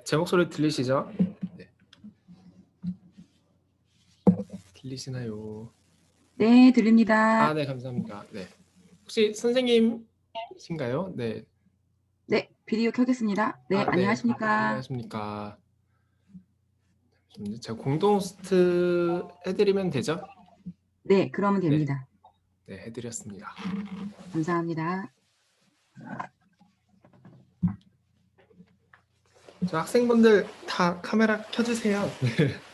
제 목소리 들리시죠? 네. 들리시나요? 네, 들립니다. 네, 감사합니다. 네. 혹시 선생님이신가요? 네. 네, 비디오 켜겠습니다. 네, 네. 안녕하십니까. 안녕하십니까. 제가 공동 호스트 해드리면 되죠? 네, 그러면 네. 됩니다. 네, 해드렸습니다. 감사합니다. 저 학생분들 다 카메라 켜주세요. 네.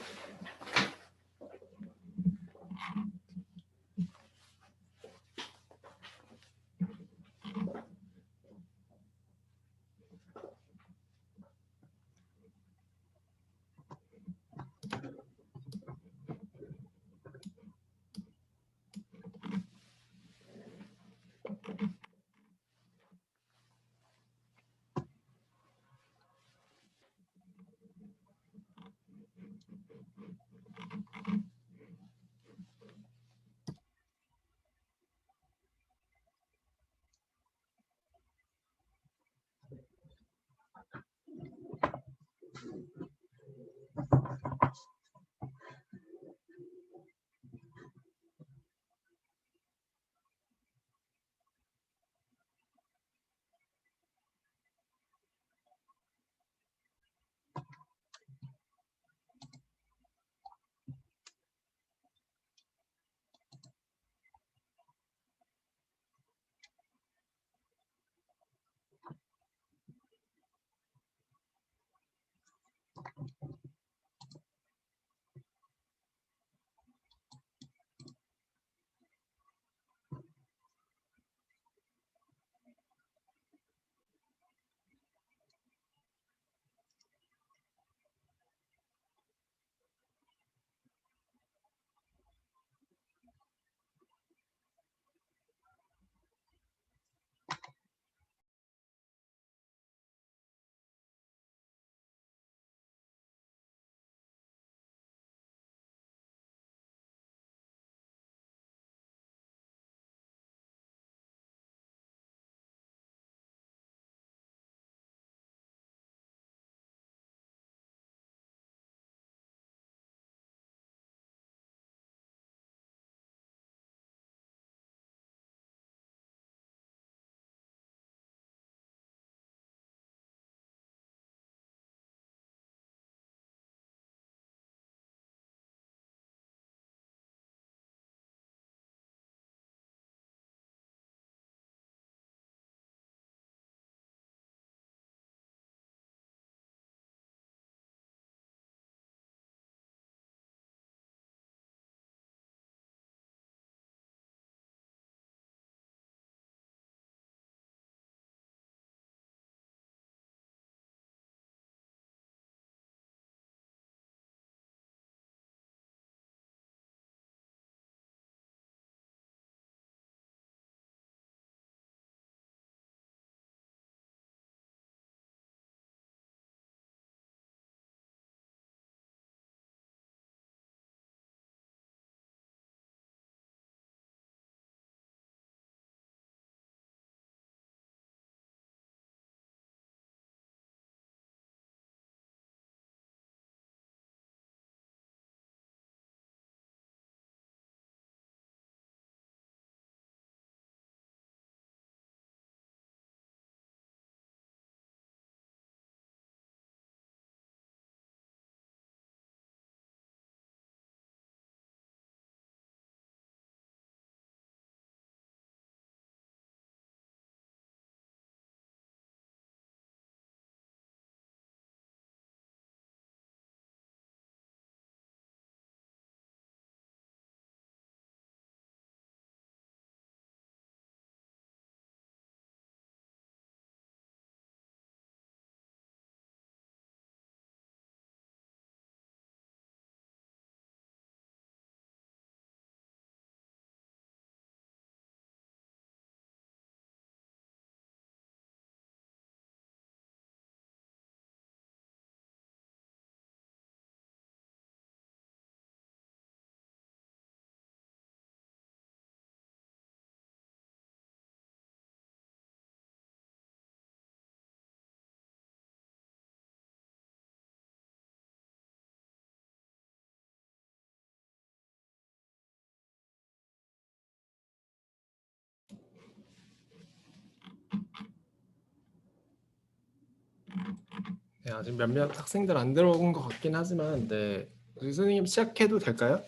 네, 아직 몇몇 학생들 안 들어온 것 같긴 하지만, 네, 우리 선생님 시작해도 될까요?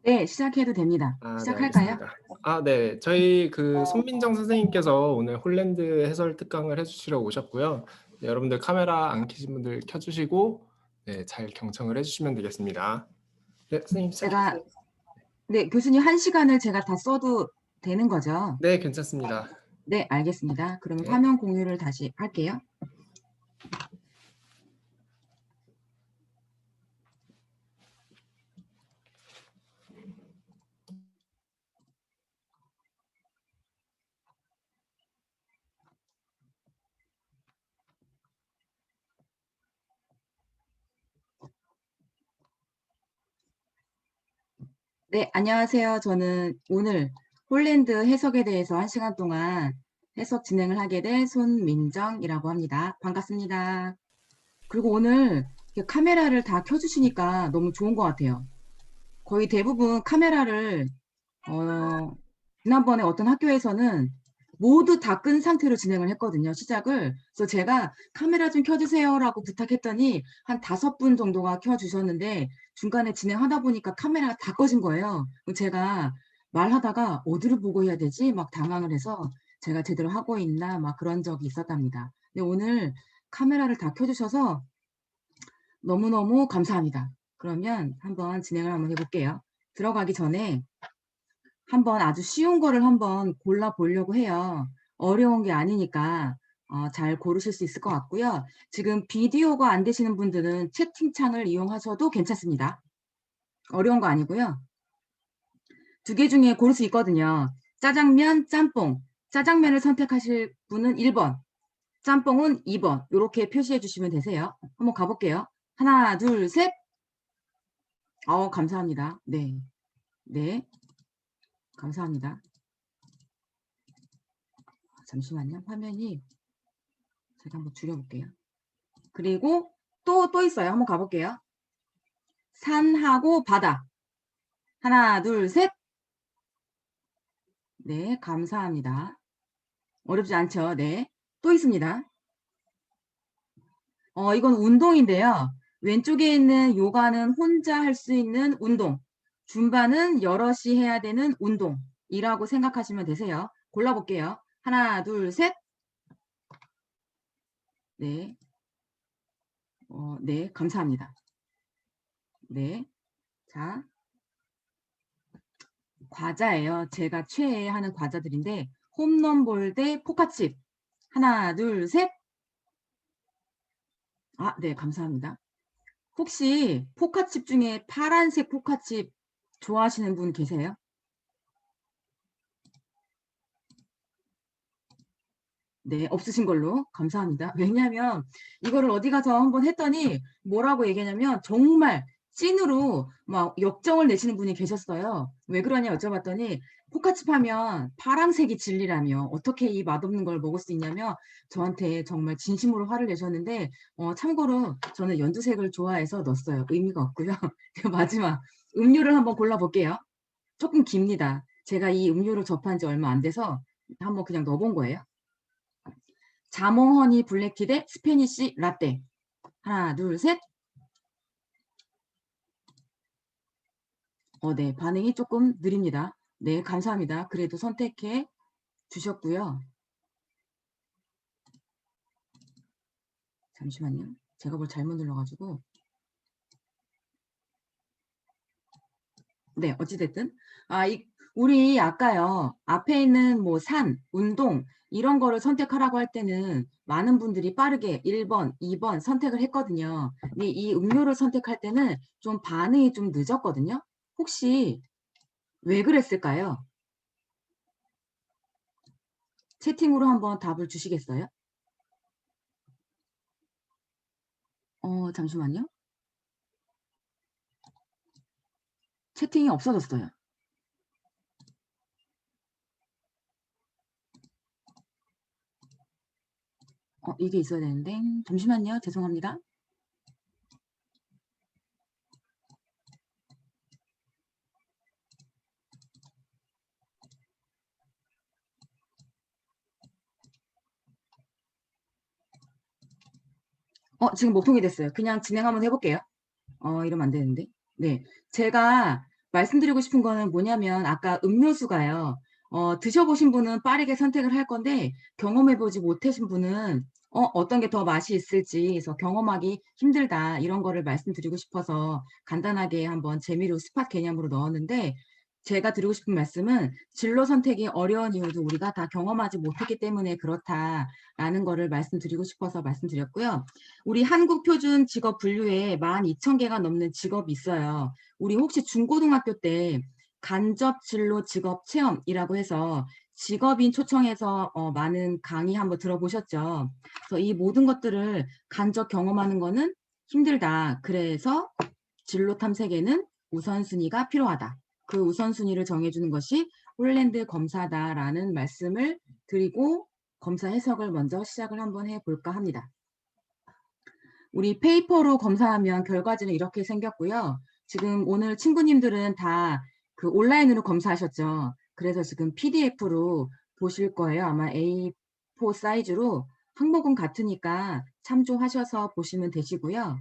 네, 시작해도 됩니다. 네, 시작할까요? 알겠습니다. 네, 저희 그 손민정 선생님께서 오늘 홀랜드 해설 특강을 해주시러 오셨고요. 네, 여러분들 카메라 안 켜진 분들 켜주시고, 네, 잘 경청을 해주시면 되겠습니다. 네, 선생님 제가, 시작해주세요. 네, 교수님 1시간을 제가 다 써도 되는 거죠? 네, 괜찮습니다. 네, 알겠습니다. 그러면 네. 화면 공유를 다시 할게요. 네, 안녕하세요. 저는 오늘 홀랜드 해석에 대해서 1시간 동안 해석 진행을 하게 될 손민정이라고 합니다. 반갑습니다. 그리고 오늘 이렇게 카메라를 다 켜주시니까 너무 좋은 것 같아요. 거의 대부분 카메라를 지난번에 어떤 학교에서는 모두 다 끈 상태로 진행을 했거든요, 시작을. 그래서 제가 카메라 좀 켜주세요라고 부탁했더니 한 5분 정도가 켜주셨는데 중간에 진행하다 보니까 카메라가 다 꺼진 거예요. 제가 말하다가 어디를 보고 해야 되지? 막 당황을 해서 제가 제대로 하고 있나 막 그런 적이 있었답니다. 근데 오늘 카메라를 다 켜주셔서 너무너무 감사합니다. 그러면 한번 진행을 한번 해볼게요. 들어가기 전에 한번 아주 쉬운 거를 한번 골라보려고 해요. 어려운 게 아니니까 잘 고르실 수 있을 것 같고요. 지금 비디오가 안 되시는 분들은 채팅창을 이용하셔도 괜찮습니다. 어려운 거 아니고요. 2개 중에 고를 수 있거든요. 짜장면, 짬뽕. 짜장면을 선택하실 분은 1번, 짬뽕은 2번. 이렇게 표시해 주시면 되세요. 한번 가볼게요. 하나, 둘, 셋. 감사합니다. 네. 네. 감사합니다. 잠시만요. 화면이 제가 한번 줄여볼게요. 그리고 또 있어요. 한번 가볼게요. 산하고 바다. 하나, 둘, 셋. 네, 감사합니다. 어렵지 않죠? 네. 또 있습니다. 이건 운동인데요. 왼쪽에 있는 요가는 혼자 할 수 있는 운동. 줌바는 여럿이 해야 되는 운동이라고 생각하시면 되세요. 골라볼게요. 하나, 둘, 셋. 네. 네, 감사합니다. 네. 자, 과자예요. 제가 최애하는 과자들인데 홈런볼 대 포카칩. 하나, 둘, 셋. 네, 감사합니다. 혹시 포카칩 중에 파란색 포카칩 좋아하시는 분 계세요? 네, 없으신 걸로 감사합니다. 왜냐하면 이거를 어디 가서 한번 했더니 뭐라고 얘기하냐면 정말 찐으로 막 역정을 내시는 분이 계셨어요. 왜 그러냐 여쭤봤더니 포카칩 하면 파란색이 진리라며 어떻게 이 맛없는 걸 먹을 수 있냐며 저한테 정말 진심으로 화를 내셨는데 참고로 저는 연두색을 좋아해서 넣었어요. 의미가 없고요. 마지막 음료를 한번 골라볼게요. 조금 깁니다. 제가 이 음료를 접한 지 얼마 안 돼서 한번 그냥 넣어본 거예요. 자몽 허니 블랙티 대 스페니쉬 라떼. 하나, 둘, 셋. 네, 반응이 조금 느립니다. 네, 감사합니다. 그래도 선택해 주셨고요. 잠시만요. 제가 뭘 잘못 눌러가지고. 네, 어찌됐든. 우리 아까요. 앞에 있는 뭐 산, 운동, 이런 거를 선택하라고 할 때는 많은 분들이 빠르게 1번, 2번 선택을 했거든요. 근데 이 음료를 선택할 때는 좀 반응이 좀 늦었거든요. 혹시 왜 그랬을까요? 채팅으로 한번 답을 주시겠어요? 잠시만요. 채팅이 없어졌어요. 이게 있어야 되는데 잠시만요. 죄송합니다. 지금 목통이 됐어요. 그냥 진행 한번 해볼게요. 이러면 안 되는데. 네. 제가 말씀드리고 싶은 거는 뭐냐면 아까 음료수가요. 드셔보신 분은 빠르게 선택을 할 건데 경험해보지 못하신 분은 어떤 게 더 맛이 있을지 그래서 경험하기 힘들다 이런 거를 말씀드리고 싶어서 간단하게 한번 재미로 스팟 개념으로 넣었는데 제가 드리고 싶은 말씀은 진로 선택이 어려운 이유도 우리가 다 경험하지 못했기 때문에 그렇다라는 거를 말씀드리고 싶어서 말씀드렸고요. 우리 한국 표준 직업 분류에 12,000개가 넘는 직업이 있어요. 우리 혹시 중고등학교 때 간접 진로 직업 체험이라고 해서 직업인 초청해서 많은 강의 한번 들어보셨죠? 그래서 이 모든 것들을 간접 경험하는 거는 힘들다. 그래서 진로 탐색에는 우선순위가 필요하다. 그 우선순위를 정해주는 것이 홀랜드 검사다라는 말씀을 드리고 검사 해석을 먼저 시작을 한번 해볼까 합니다. 우리 페이퍼로 검사하면 결과지는 이렇게 생겼고요. 지금 오늘 친구님들은 다 그 온라인으로 검사하셨죠. 그래서 지금 PDF로 보실 거예요. 아마 A4 사이즈로 항목은 같으니까 참조하셔서 보시면 되시고요.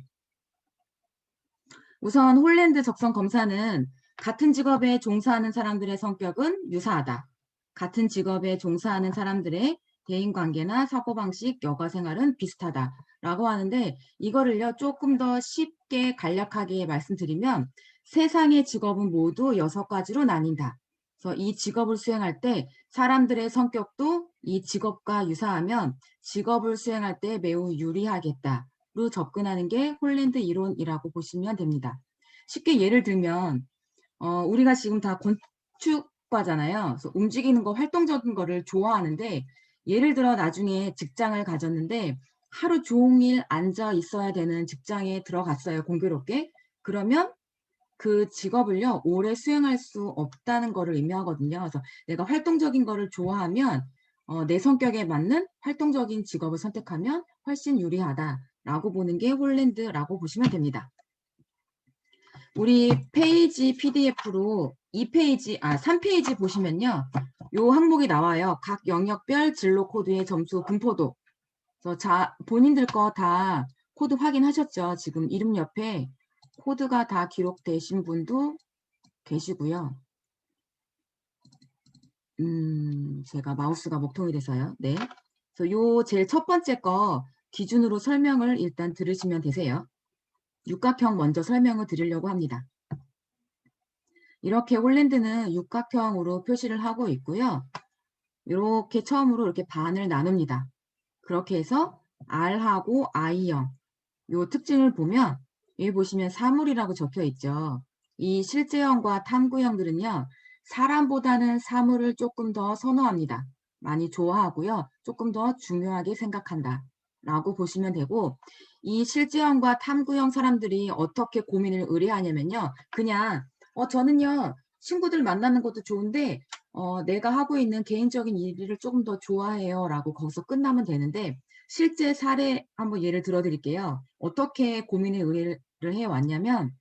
우선 홀랜드 적성 검사는 같은 직업에 종사하는 사람들의 성격은 유사하다. 같은 직업에 종사하는 사람들의 대인관계나 사고방식, 여가생활은 비슷하다. 라고 하는데 이거를요 조금 더 쉽게 간략하게 말씀드리면 세상의 직업은 모두 6가지로 나뉜다. 그래서 이 직업을 수행할 때 사람들의 성격도 이 직업과 유사하면 직업을 수행할 때 매우 유리하겠다. 로 접근하는 게 홀랜드 이론이라고 보시면 됩니다. 쉽게 예를 들면 우리가 지금 다 건축과잖아요. 그래서 움직이는 거, 활동적인 거를 좋아하는데 예를 들어 나중에 직장을 가졌는데 하루 종일 앉아 있어야 되는 직장에 들어갔어요. 공교롭게. 그러면 그 직업을요 오래 수행할 수 없다는 거를 의미하거든요. 그래서 내가 활동적인 거를 좋아하면 내 성격에 맞는 활동적인 직업을 선택하면 훨씬 유리하다라고 보는 게 홀랜드라고 보시면 됩니다. 우리 페이지 PDF로 3페이지 보시면요. 요 항목이 나와요. 각 영역별 진로 코드의 점수 분포도. 그래서 본인들 거 다 코드 확인하셨죠? 지금 이름 옆에 코드가 다 기록되신 분도 계시고요. 제가 마우스가 목통이 돼서요. 네. 그래서 요 제일 첫 번째 거 기준으로 설명을 일단 들으시면 되세요. 육각형 먼저 설명을 드리려고 합니다. 이렇게 홀랜드는 육각형으로 표시를 하고 있고요. 이렇게 처음으로 이렇게 반을 나눕니다. 그렇게 해서 R하고 I형 요 특징을 보면 여기 보시면 사물이라고 적혀 있죠. 이 실제형과 탐구형들은요. 사람보다는 사물을 조금 더 선호합니다. 많이 좋아하고요. 조금 더 중요하게 생각한다. 라고 보시면 되고 이 실제형과 탐구형 사람들이 어떻게 고민을 의뢰하냐면요. 그냥 저는요. 친구들 만나는 것도 좋은데 내가 하고 있는 개인적인 일을 조금 더 좋아해요. 라고 거기서 끝나면 되는데 실제 사례 한번 예를 들어 드릴게요. 어떻게 고민을 의뢰를 해왔냐면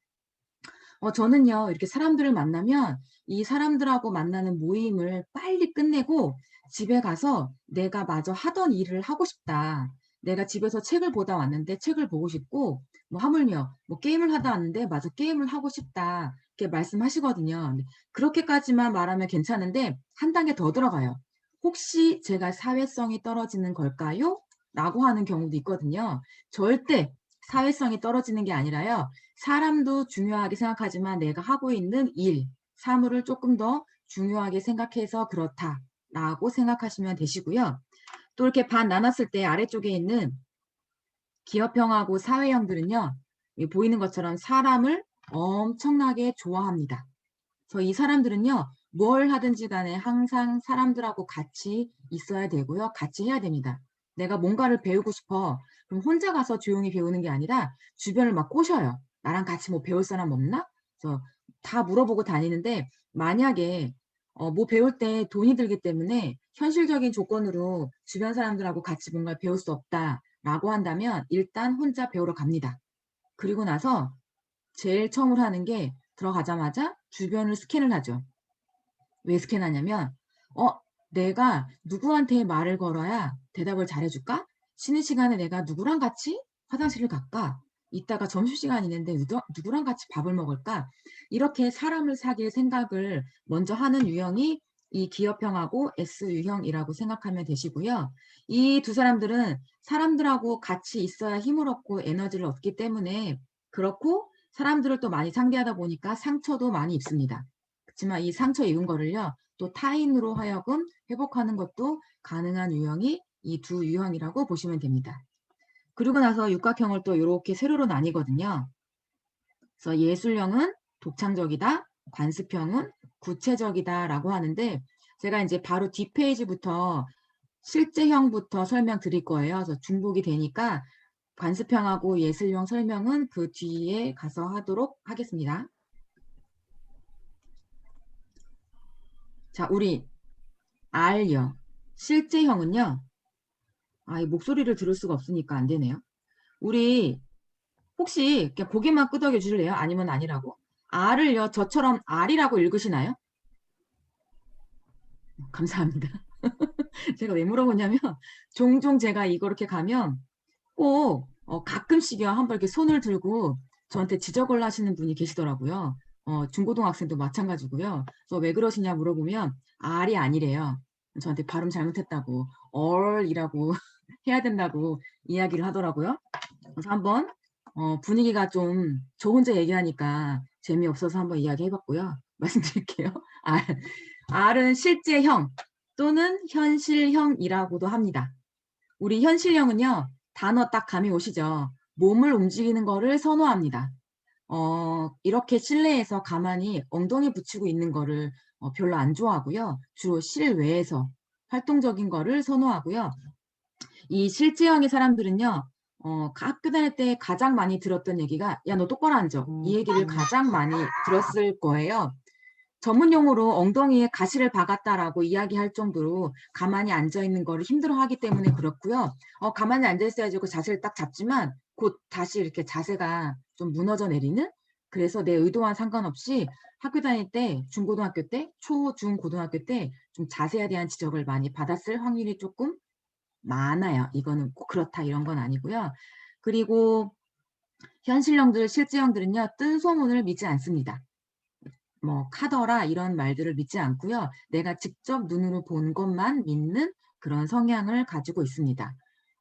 저는요. 이렇게 사람들을 만나면 이 사람들하고 만나는 모임을 빨리 끝내고 집에 가서 내가 마저 하던 일을 하고 싶다. 내가 집에서 책을 보다 왔는데 책을 보고 싶고 뭐 하물며 뭐 게임을 하다 왔는데 마저 게임을 하고 싶다. 이렇게 말씀하시거든요. 근데 그렇게까지만 말하면 괜찮은데 한 단계 더 들어가요. 혹시 제가 사회성이 떨어지는 걸까요? 라고 하는 경우도 있거든요. 절대 사회성이 떨어지는 게 아니라요. 사람도 중요하게 생각하지만 내가 하고 있는 일, 사물을 조금 더 중요하게 생각해서 그렇다라고 생각하시면 되시고요. 또 이렇게 반 나눴을 때 아래쪽에 있는 기업형하고 사회형들은요. 보이는 것처럼 사람을 엄청나게 좋아합니다. 그래서 이 사람들은요. 뭘 하든지 간에 항상 사람들하고 같이 있어야 되고요. 같이 해야 됩니다. 내가 뭔가를 배우고 싶어. 그럼 혼자 가서 조용히 배우는 게 아니라 주변을 막 꼬셔요. 나랑 같이 뭐 배울 사람 없나? 그래서 다 물어보고 다니는데 만약에 뭐 배울 때 돈이 들기 때문에 현실적인 조건으로 주변 사람들하고 같이 뭔가를 배울 수 없다라고 한다면 일단 혼자 배우러 갑니다. 그리고 나서 제일 처음으로 하는 게 들어가자마자 주변을 스캔을 하죠. 왜 스캔하냐면 내가 누구한테 말을 걸어야 대답을 잘해줄까? 쉬는 시간에 내가 누구랑 같이 화장실을 갈까? 이따가 점심시간이 있는데 누구랑 같이 밥을 먹을까? 이렇게 사람을 사귈 생각을 먼저 하는 유형이 이 기업형하고 S유형이라고 생각하면 되시고요. 이 두 사람들은 사람들하고 같이 있어야 힘을 얻고 에너지를 얻기 때문에 그렇고 사람들을 또 많이 상대하다 보니까 상처도 많이 입습니다. 그렇지만 이 상처 입은 거를요, 또 타인으로 하여금 회복하는 것도 가능한 유형이 이 두 유형이라고 보시면 됩니다. 그리고 나서 육각형을 또 요렇게 세로로 나뉘거든요. 그래서 예술형은 독창적이다, 관습형은 구체적이다라고 하는데 제가 이제 바로 뒷페이지부터 실제형부터 설명드릴 거예요. 그래서 중복이 되니까 관습형하고 예술형 설명은 그 뒤에 가서 하도록 하겠습니다. 자, 우리 R형. 실제형은요. 이 목소리를 들을 수가 없으니까 안 되네요. 우리 혹시 그냥 고개만 끄덕여 주실래요? 아니면 아니라고? R을요, 저처럼 R이라고 읽으시나요? 감사합니다. 제가 왜 물어보냐면 종종 제가 이거 이렇게 가면 꼭 가끔씩이요 한번 이렇게 손을 들고 저한테 지적을 하시는 분이 계시더라고요. 중고등학생도 마찬가지고요. 그래서 왜 그러시냐 물어보면 R이 아니래요. 저한테 발음 잘못했다고 얼이라고 해야 된다고 이야기를 하더라고요. 그래서 한번 분위기가 좀 저 혼자 얘기하니까 재미없어서 한번 이야기해봤고요. 말씀드릴게요. R은 실제형 또는 현실형이라고도 합니다. 우리 현실형은요. 단어 딱 감이 오시죠? 몸을 움직이는 거를 선호합니다. 이렇게 실내에서 가만히 엉덩이 붙이고 있는 거를 별로 안 좋아하고요. 주로 실외에서 활동적인 거를 선호하고요. 이 실제형의 사람들은요. 학교 다닐 때 가장 많이 들었던 얘기가 야, 너 똑바로 앉아. 이 얘기를 가장 많이 들었을 거예요. 전문 용어로 엉덩이에 가시를 박았다라고 이야기할 정도로 가만히 앉아 있는 거를 힘들어하기 때문에 그렇고요. 가만히 앉아 있어야지 그 자세를 딱 잡지만 곧 다시 이렇게 자세가 좀 무너져 내리는 그래서 내 의도와 상관없이 학교 다닐 때 중고등학교 때 초, 중, 고등학교 때 좀 자세에 대한 지적을 많이 받았을 확률이 조금 많아요. 이거는 꼭 그렇다 이런 건 아니고요. 그리고 현실형들, 실제형들은요. 뜬 소문을 믿지 않습니다. 뭐 카더라 이런 말들을 믿지 않고요. 내가 직접 눈으로 본 것만 믿는 그런 성향을 가지고 있습니다.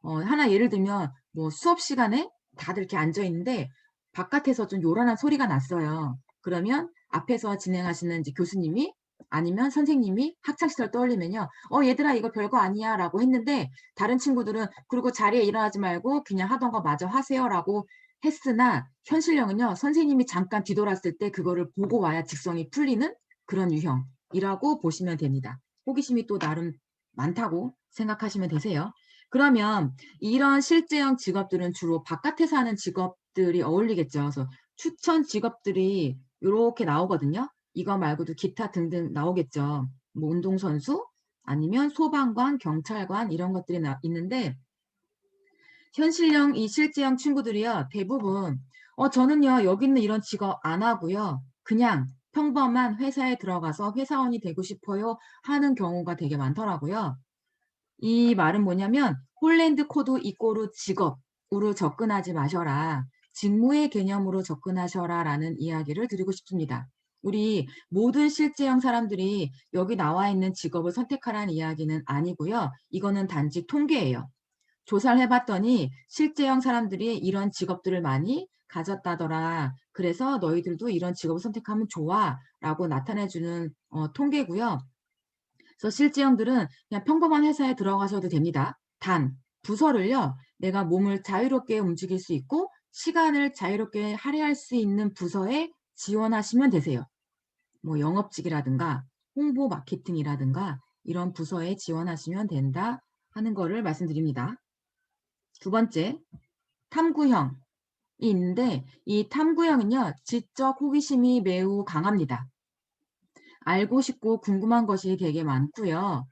하나 예를 들면 뭐 수업 시간에 다들 이렇게 앉아 있는데 바깥에서 좀 요란한 소리가 났어요. 그러면 앞에서 진행하시는 이제 교수님이 아니면 선생님이 학창 시절 떠올리면요. 얘들아 이거 별거 아니야라고 했는데 다른 친구들은 그리고 자리에 일어나지 말고 그냥 하던 거 마저 하세요라고 했으나 현실형은요. 선생님이 잠깐 뒤돌았을 때 그거를 보고 와야 직성이 풀리는 그런 유형이라고 보시면 됩니다. 호기심이 또 나름 많다고 생각하시면 되세요. 그러면 이런 실제형 직업들은 주로 바깥에서 하는 직업들이 어울리겠죠. 그래서 추천 직업들이 요렇게 나오거든요. 이거 말고도 기타 등등 나오겠죠. 뭐 운동선수 아니면 소방관, 경찰관 이런 것들이 있는데 현실형, 이 실제형 친구들이요. 대부분 저는요. 여기 있는 이런 직업 안 하고요. 그냥 평범한 회사에 들어가서 회사원이 되고 싶어요 하는 경우가 되게 많더라고요. 이 말은 뭐냐면 홀랜드 코드 이꼬르 직업으로 접근하지 마셔라. 직무의 개념으로 접근하셔라 라는 이야기를 드리고 싶습니다. 우리 모든 실제형 사람들이 여기 나와 있는 직업을 선택하라는 이야기는 아니고요. 이거는 단지 통계예요. 조사를 해봤더니 실제형 사람들이 이런 직업들을 많이 가졌다더라. 그래서 너희들도 이런 직업을 선택하면 좋아 라고 나타내주는 통계고요. 그래서 실제형들은 그냥 평범한 회사에 들어가셔도 됩니다. 단 부서를요. 내가 몸을 자유롭게 움직일 수 있고 시간을 자유롭게 할애할 수 있는 부서에 지원하시면 되세요. 뭐 영업직이라든가 홍보 마케팅이라든가 이런 부서에 지원하시면 된다 하는 거를 말씀드립니다. 두 번째, 탐구형이 있는데 이 탐구형은요. 지적 호기심이 매우 강합니다. 알고 싶고 궁금한 것이 되게 많고요.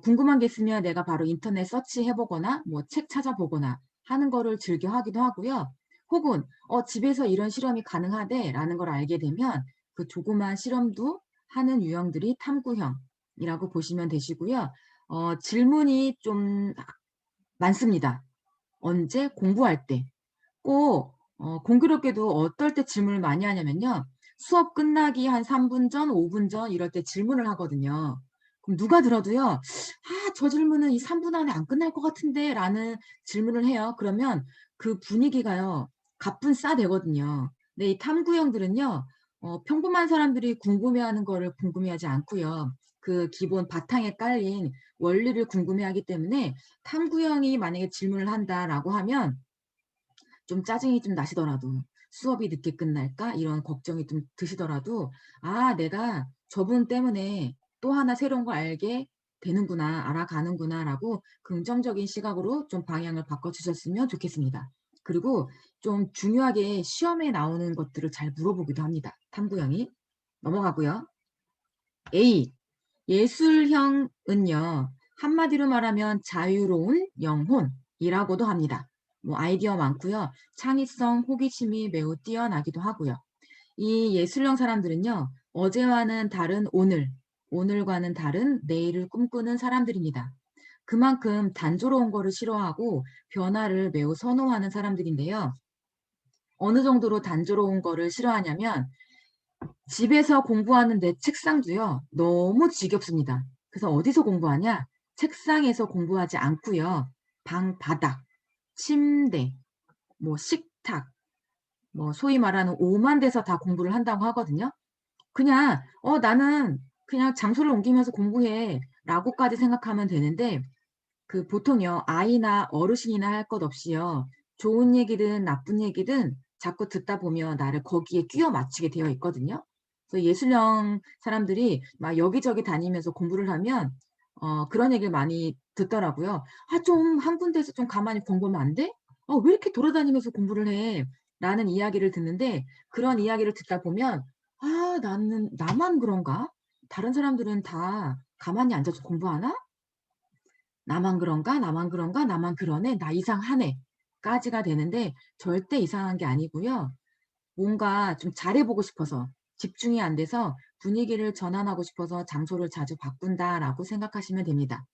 궁금한 게 있으면 내가 바로 인터넷 서치해보거나 뭐 책 찾아보거나 하는 거를 즐겨 하기도 하고요. 혹은 집에서 이런 실험이 가능하대 라는 걸 알게 되면 그 조그만 실험도 하는 유형들이 탐구형이라고 보시면 되시고요. 질문이 좀 많습니다. 언제? 공부할 때. 꼭 공교롭게도 어떨 때 질문을 많이 하냐면요. 수업 끝나기 한 3분 전, 5분 전 이럴 때 질문을 하거든요. 그럼 누가 들어도요. '아 저 질문은 이 3분 안에 안 끝날 것 같은데.'라는 질문을 해요. 그러면 그 분위기가요. 가뿐 싸되거든요. 근데 이 탐구형들은요. 평범한 사람들이 궁금해하는 거를 궁금해하지 않고요. 그 기본 바탕에 깔린 원리를 궁금해하기 때문에 탐구형이 만약에 질문을 한다라고 하면 좀 짜증이 좀 나시더라도 '수업이 늦게 끝날까?' 이런 걱정이 좀 드시더라도 '아 내가 저분 때문에 또 하나 새로운 걸 알게 되는구나. 알아가는구나.'라고 긍정적인 시각으로 좀 방향을 바꿔 주셨으면 좋겠습니다. 그리고 좀 중요하게 시험에 나오는 것들을 잘 물어보기도 합니다, 탐구형이. 넘어가고요. A. 예술형은요. 한마디로 말하면 자유로운 영혼이라고도 합니다. 뭐 아이디어 많고요. 창의성, 호기심이 매우 뛰어나기도 하고요. 이 예술형 사람들은요. 어제와는 다른 오늘, 오늘과는 다른 내일을 꿈꾸는 사람들입니다. 그만큼 단조로운 거를 싫어하고 변화를 매우 선호하는 사람들인데요. 어느 정도로 단조로운 거를 싫어하냐면 집에서 공부하는데 책상도요. 너무 지겹습니다. 그래서 어디서 공부하냐? 책상에서 공부하지 않고요. 방 바닥, 침대, 뭐 식탁, 뭐 소위 말하는 오만 데서 다 공부를 한다고 하거든요. 그냥 나는 그냥 장소를 옮기면서 공부해.'라고까지 생각하면 되는데 그 보통요. 아이나 어르신이나 할 것 없이요. 좋은 얘기든 나쁜 얘기든 자꾸 듣다 보면 나를 거기에 끼워 맞추게 되어 있거든요. 그래서 예술형 사람들이 막 여기저기 다니면서 공부를 하면 그런 얘기를 많이 듣더라고요. "아 좀 한 군데에서 좀 가만히 공부하면 안 돼? 왜 이렇게 돌아다니면서 공부를 해?" 라는 이야기를 듣는데 그런 이야기를 듣다 보면 '아 나는 나만 그런가? 다른 사람들은 다 가만히 앉아서 공부하나? 나만 그런가? 나만 그런가? 나만 그러네? 나 이상하네.' 까지가 되는데 절대 이상한 게 아니고요. 뭔가 좀 잘해 보고 싶어서 집중이 안 돼서 분위기를 전환하고 싶어서 '장소를 자주 바꾼다.'라고 생각하시면 됩니다.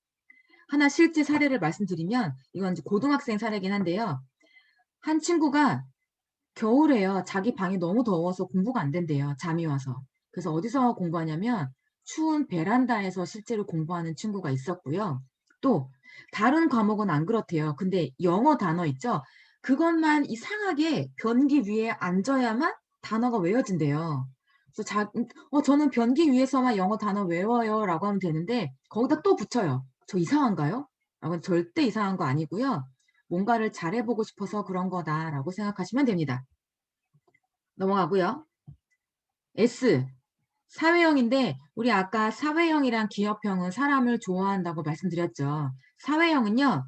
하나 실제 사례를 말씀드리면 이건 이제 고등학생 사례긴 한데요. 한 친구가 겨울에요. 자기 방이 너무 더워서 공부가 안 된대요, 잠이 와서. 그래서 어디서 공부하냐면 추운 베란다에서 실제로 공부하는 친구가 있었고요. 또 다른 과목은 안 그렇대요. 근데 영어 단어 있죠? 그것만 이상하게 변기 위에 앉아야만 단어가 외워진대요. 그래서 저는 변기 위에서만 영어 단어 외워요."라고 하면 되는데 거기다 또 붙여요. "저 이상한가요?" 라고 절대 이상한 거 아니고요. 뭔가를 잘해 보고 싶어서 그런 거다라고 생각하시면 됩니다. 넘어가고요. S. 사회형인데 우리 아까 사회형이랑 기업형은 사람을 좋아한다고 말씀드렸죠. 사회형은요.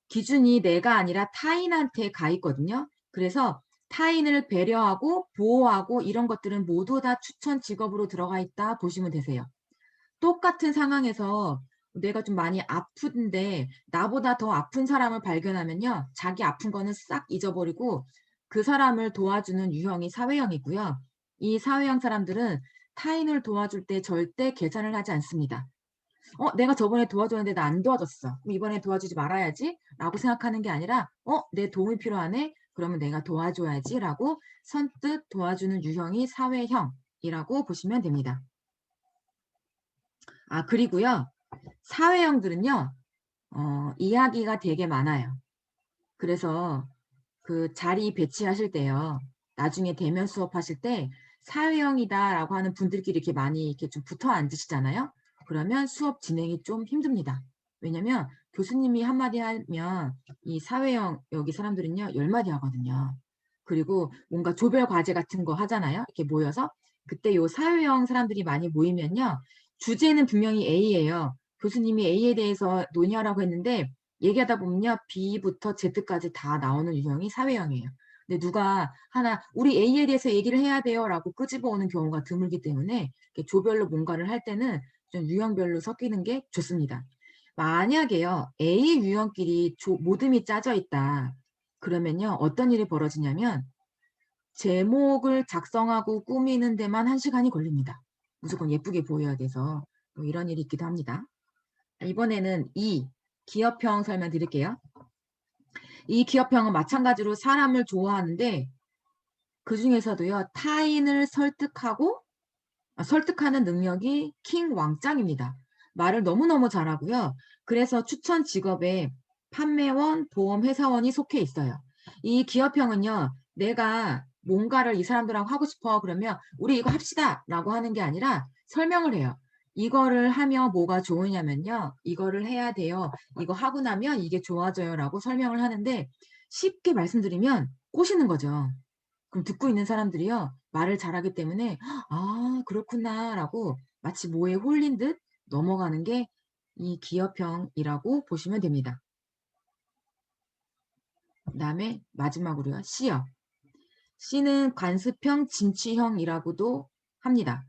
기준이 내가 아니라 타인한테 가 있거든요. 그래서 타인을 배려하고 보호하고 이런 것들은 모두 다 추천 직업으로 들어가 있다 보시면 되세요. 똑같은 상황에서 내가 좀 많이 아픈데 나보다 더 아픈 사람을 발견하면요. 자기 아픈 거는 싹 잊어버리고 그 사람을 도와주는 유형이 사회형이고요. 이 사회형 사람들은 타인을 도와줄 때 절대 계산을 하지 않습니다. '내가 저번에 도와줬는데 나 안 도와줬어. 그럼 이번에 도와주지 말아야지.'라고 생각하는 게 아니라 '내 도움이 필요하네. 그러면 내가 도와줘야지.'라고 선뜻 도와주는 유형이 사회형이라고 보시면 됩니다. 그리고요. 사회형들은요. 이야기가 되게 많아요. 그래서 그 자리 배치하실 때요. 나중에 대면 수업하실 때 "사회형이다."라고 하는 분들끼리 이렇게 많이 이렇게 좀 붙어 앉으시잖아요. 그러면 수업 진행이 좀 힘듭니다. 왜냐면 교수님이 한 마디 하면 이 사회형 여기 사람들은요 10 마디 하거든요. 그리고 뭔가 조별 과제 같은 거 하잖아요, 이렇게 모여서. 그때 요 사회형 사람들이 많이 모이면요. 주제는 분명히 A예요. 교수님이 A에 대해서 논의하라고 했는데 얘기하다 보면요. B부터 Z까지 다 나오는 유형이 사회형이에요. 근데 누가 하나 "우리 A에 대해서 얘기를 해야 돼요."라고 끄집어 오는 경우가 드물기 때문에 이렇게 조별로 뭔가를 할 때는 좀 유형별로 섞이는 게 좋습니다. 만약에요. A 유형끼리 모듬이 짜져 있다. 그러면요. 어떤 일이 벌어지냐면 제목을 작성하고 꾸미는 데만 1 시간이 걸립니다. 무조건 예쁘게 보여야 돼서. 뭐 이런 일이 있기도 합니다. 이번에는 E 기업형 설명드릴게요. 이 기업형은 마찬가지로 사람을 좋아하는데 그 중에서도요, 타인을 설득하는 능력이 킹 왕짱입니다. 말을 너무너무 잘하고요. 그래서 추천 직업에 판매원, 보험 회사원이 속해 있어요. 이 기업형은요, 내가 뭔가를 이 사람들하고 하고 싶어 그러면 우리 이거 합시다 라고 하는 게 아니라 설명을 해요. 이거를 하면 뭐가 좋으냐면요. 이거를 해야 돼요. 이거 하고 나면 이게 좋아져요 라고 설명을 하는데 쉽게 말씀드리면 꼬시는 거죠. 그럼 듣고 있는 사람들이요. 말을 잘하기 때문에 '아 그렇구나.'라고 마치 뭐에 홀린 듯 넘어가는 게 이 기업형이라고 보시면 됩니다. 그다음에 마지막으로요. C요. C는 관습형 진취형이라고도 합니다.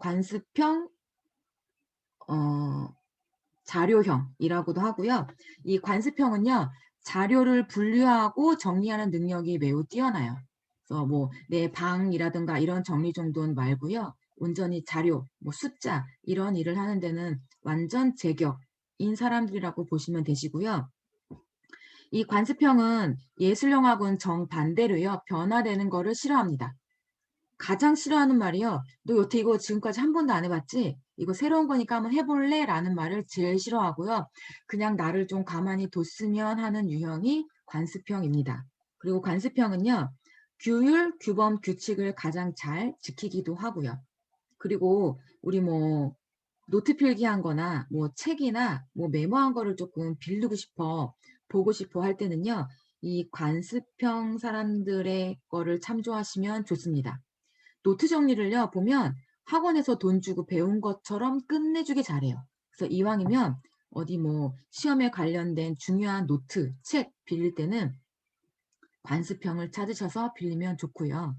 관습형 어 자료형이라고도 하고요. 이 관습형은요. 자료를 분류하고 정리하는 능력이 매우 뛰어나요. 그래서 뭐 내 방이라든가 이런 정리 정돈 말고요. 온전히 자료, 뭐 숫자 이런 일을 하는 데는 완전 제격인 사람들이라고 보시면 되시고요. 이 관습형은 예술형하고는 정반대로요. 변화되는 거를 싫어합니다. 가장 싫어하는 말이요. "너 여태 이거 지금까지 한 번도 안 해 봤지? 이거 새로운 거니까 한번 해 볼래?"라는 말을 제일 싫어하고요. 그냥 나를 좀 가만히 뒀으면 하는 유형이 관습형입니다. 그리고 관습형은요. 규율, 규범, 규칙을 가장 잘 지키기도 하고요. 그리고 우리 뭐 노트 필기한 거나 뭐 책이나 뭐 메모한 거를 조금 빌리고 싶어, 보고 싶어 할 때는요. 이 관습형 사람들의 거를 참조하시면 좋습니다. 노트 정리를요 보면 학원에서 돈 주고 배운 것처럼 끝내주기 잘해요. 그래서 이왕이면 어디 뭐 시험에 관련된 중요한 노트, 책 빌릴 때는 관습형을 찾으셔서 빌리면 좋고요.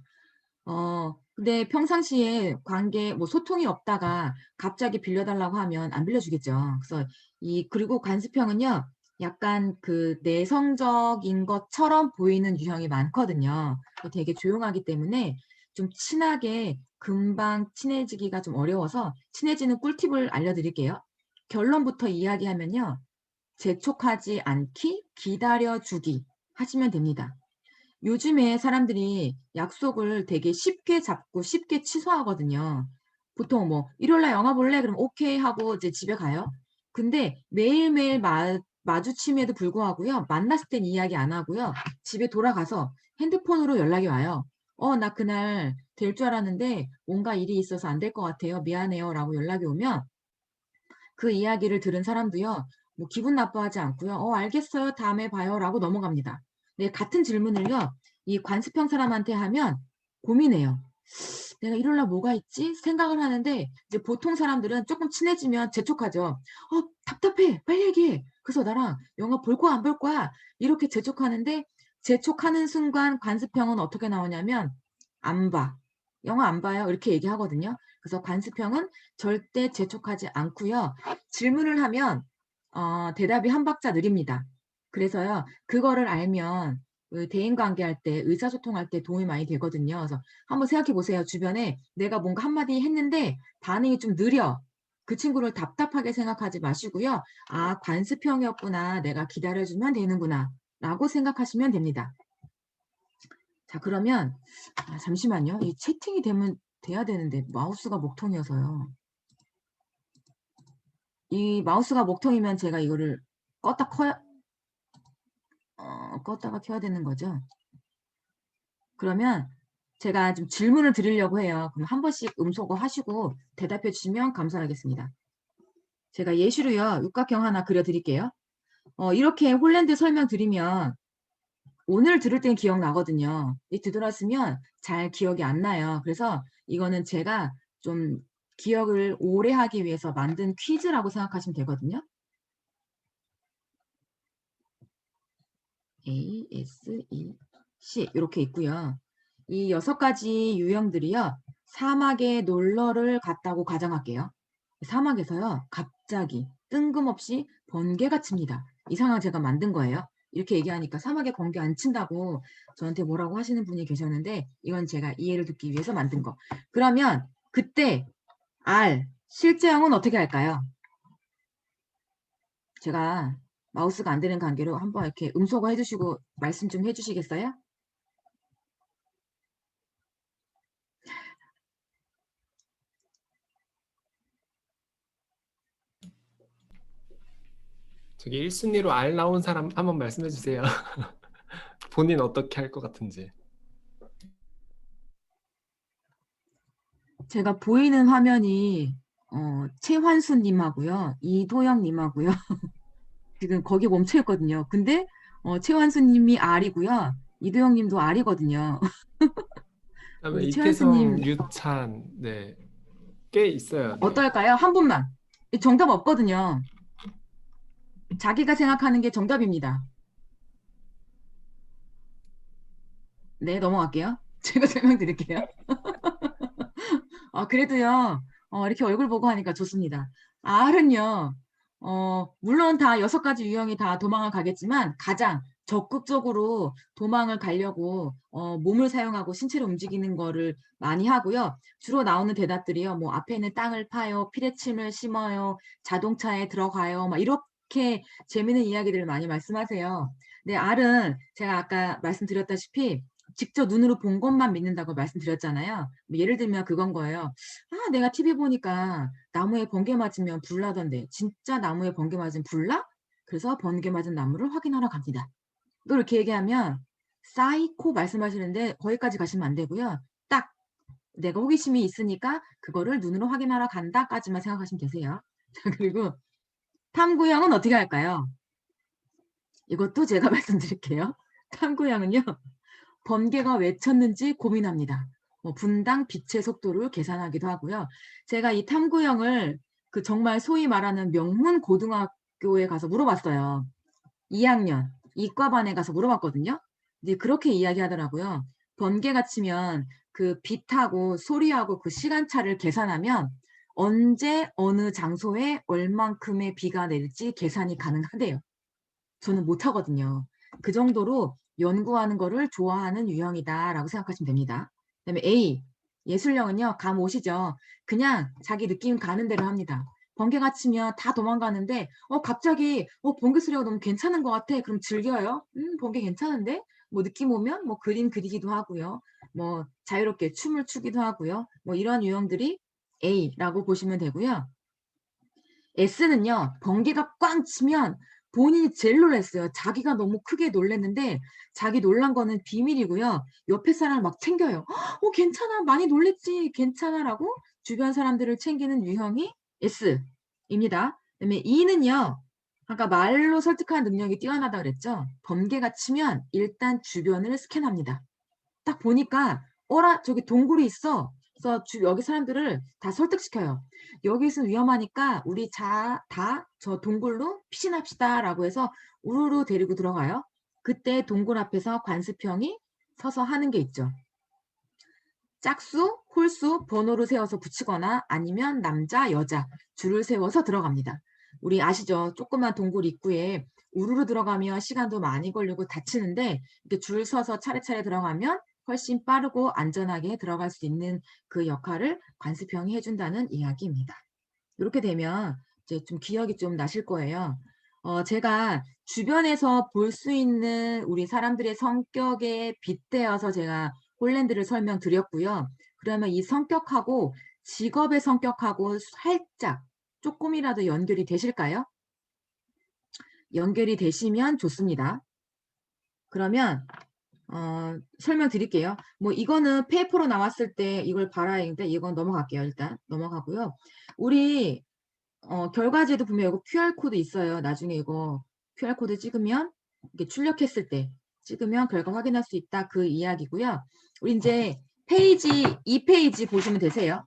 근데 평상시에 관계 뭐 소통이 없다가 갑자기 빌려달라고 하면 안 빌려주겠죠. 그래서 그리고 관습형은요. 약간 그 내성적인 것처럼 보이는 유형이 많거든요. 되게 조용하기 때문에 좀 친하게 금방 친해지기가 좀 어려워서 친해지는 꿀팁을 알려드릴게요. 결론부터 이야기하면요. 재촉하지 않기, 기다려주기 하시면 됩니다. 요즘에 사람들이 약속을 되게 쉽게 잡고 쉽게 취소하거든요. 보통 뭐 "일요일 날 영화 볼래?" 그럼 "오케이." 하고 이제 집에 가요. 근데 매일매일 마주침에도 불구하고요. 만났을 땐 이야기 안 하고요. 집에 돌아가서 핸드폰으로 연락이 와요. 나 그날 될 줄 알았는데 뭔가 일이 있어서 안 될 것 같아요. 미안해요."라고 연락이 오면 그 이야기를 들은 사람도요. 뭐 기분 나빠하지 않고요. 알겠어요. 다음에 봐요."라고 넘어갑니다. 네, 같은 질문을요. 이 관습형 사람한테 하면 고민해요. '내가 일요일 날 뭐가 있지?' 생각을 하는데 이제 보통 사람들은 쪼끔 친해지면 재촉하죠. 답답해. 빨리 얘기해. 그래서 나랑 영화 볼 거야, 안 볼 거야?" 이렇게 재촉하는데 재촉하는 순간 관습형은 어떻게 나오냐면 "안 봐. 영화 안 봐요." 이렇게 얘기하거든요. 그래서 관습형은 절대 재촉하지 않고요. 질문을 하면 대답이 한 박자 느립니다. 그래서요. 그거를 알면 그 대인 관계할 때 의사소통할 때 도움이 많이 되거든요. 그래서 한번 생각해 보세요. 주변에 내가 뭔가 한마디 했는데 반응이 좀 느려. 그 친구를 답답하게 생각하지 마시고요. '아 관습형이었구나. 내가 기다려 주면 되는구나.'라고 생각하시면 됩니다. 자 그러면 잠시만요. 이 채팅이 돼야 되는데 마우스가 목통이어서요. 이 마우스가 목통이면 제가 이거를 껐다 커야 껐다가 켜야 되는 거죠. 그러면 제가 좀 질문을 드리려고 해요. 그럼 한 번씩 음소거 하시고 대답해 주시면 감사하겠습니다. 제가 예시로요. 육각형 하나 그려 드릴게요. 이렇게 홀랜드 설명드리면 오늘 들을 땐 기억나거든요. 이 뒤돌았으면 잘 기억이 안 나요. 그래서 이거는 제가 좀 기억을 오래 하기 위해서 만든 퀴즈라고 생각하시면 되거든요. A, S, E, C 요렇게 있고요. 이 6가지 유형들이요. 사막에 놀러를 갔다고 가정할게요. 사막에서요. 갑자기 뜬금없이 번개가 칩니다. 이 상황 제가 만든 거예요. 이렇게 얘기하니까 사막에 번개 안 친다고 저한테 뭐라고 하시는 분이 계셨는데 이건 제가 이해를 돕기 위해서 만든 거. 그러면 그때 R 실제형은 어떻게 할까요? 제가 마우스가 안 되는 관계로 한번 이렇게 음소거 해주시고 말씀 좀 해주시겠어요? 저기 1순위로 R 나온 사람 한번 말씀해 주세요. 본인 어떻게 할 것 같은지. 제가 보이는 화면이 최환수님하고요, 이도영님하고요. 지금 거기 멈춰 있거든요. 근데 최환수님이 R이고요, 이도영님도 R이거든요. 그다음에 우리 이태성, 최환수님 류찬, 네, 꽤 있어요. 네. 어떨까요? 한 분만. 정답 없거든요. 자기가 생각하는 게 정답입니다. 네, 넘어갈게요. 제가 설명드릴게요. 그래도요, 이렇게 얼굴 보고 하니까 좋습니다. R은요, 물론 다 6가지 유형이 다 도망을 가겠지만 가장 적극적으로 도망을 가려고 몸을 사용하고 신체를 움직이는 거를 많이 하고요. 주로 나오는 대답들이요. 뭐 앞에 있는 땅을 파요, 피레침을 심어요, 자동차에 들어가요. 막 이렇게 재미있는 이야기들을 많이 말씀하세요. 네, R은 제가 아까 말씀드렸다시피 직접 눈으로 본 것만 믿는다고 말씀드렸잖아요. 뭐 예를 들면 그건 거예요. 내가 TV 보니까 나무에 번개 맞으면 불나던데 진짜 나무에 번개 맞으면 불나? 그래서 번개 맞은 나무를 확인하러 갑니다. 또 이렇게 얘기하면 사이코 말씀하시는데 거기까지 가시면 안 되고요. 딱 내가 호기심이 있으니까 그거를 눈으로 확인하러 간다까지만 생각하시면 되세요. 그리고 탐구형은 어떻게 할까요? 이것도 제가 말씀드릴게요. 탐구형은요. 번개가 왜 쳤는지 고민합니다. 분당 빛의 속도를 계산하기도 하고요. 제가 이 탐구형을 그 정말 소위 말하는 명문 고등학교에 가서 물어봤어요. 2학년 이과반에 가서 물어봤거든요. 이제 그렇게 이야기하더라고요. 번개가 치면 그 빛하고 소리하고 그 시간차를 계산하면 언제 어느 장소에 얼만큼의 비가 내릴지 계산이 가능하대요. 저는 못하거든요. 그 정도로 연구하는 거를 좋아하는 유형이다라고 생각하시면 됩니다. 그다음에 A, 예술형은요. 감 오시죠? 그냥 자기 느낌 가는 대로 합니다. 번개가 치면 다 도망가는데 갑자기 번개 소리가 너무 괜찮은 것 같아. 그럼 즐겨요. 번개 괜찮은데? 뭐 느낌 오면 뭐 그림 그리기도 하고요. 뭐 자유롭게 춤을 추기도 하고요. 뭐 이런 유형들이 A라고 보시면 되고요. S는요. 번개가 꽝 치면 본인이 제일 놀랐어요. 자기가 너무 크게 놀랐는데 자기 놀란 거는 비밀이고요. 옆에 사람을 막 챙겨요. 괜찮아. 많이 놀랬지. 괜찮아라고 주변 사람들을 챙기는 유형이 S입니다. 그다음에 E는요. 아까 말로 설득하는 능력이 뛰어나다 그랬죠. 번개가 치면 일단 주변을 스캔합니다. 딱 보니까 어라 저기 동굴이 있어. 그래서 여기 사람들을 다 설득시켜요. 여기 있으면 위험하니까 우리 다 저 동굴로 피신합시다라고 해서 우르르 데리고 들어가요. 그때 동굴 앞에서 관습형이 서서 하는 게 있죠. 짝수, 홀수, 번호를 세워서 붙이거나 아니면 남자, 여자 줄을 세워서 들어갑니다. 우리 아시죠? 조그만 동굴 입구에 우르르 들어가면 시간도 많이 걸리고 다치는데 이렇게 줄 서서 차례차례 들어가면 훨씬 빠르고 안전하게 들어갈 수 있는 그 역할을 관습형이 해준다는 이야기입니다. 이렇게 되면 이제 좀 기억이 좀 나실 거예요. 제가 주변에서 볼 수 있는 우리 사람들의 성격에 빗대어서 제가 홀랜드를 설명드렸고요. 그러면 이 성격하고 직업의 성격하고 살짝 조금이라도 연결이 되실까요? 연결이 되시면 좋습니다. 그러면 설명드릴게요. 뭐 이거는 페이퍼로 나왔을 때 이걸 봐야 하는데 이건 넘어갈게요. 일단 넘어가고요. 우리 결과지에도 보면 이거 QR코드 있어요. 나중에 이거 QR코드 찍으면 이렇게 출력했을 때 찍으면 결과 확인할 수 있다. 그 이야기고요. 우리 이제 페이지 2페이지 보시면 되세요.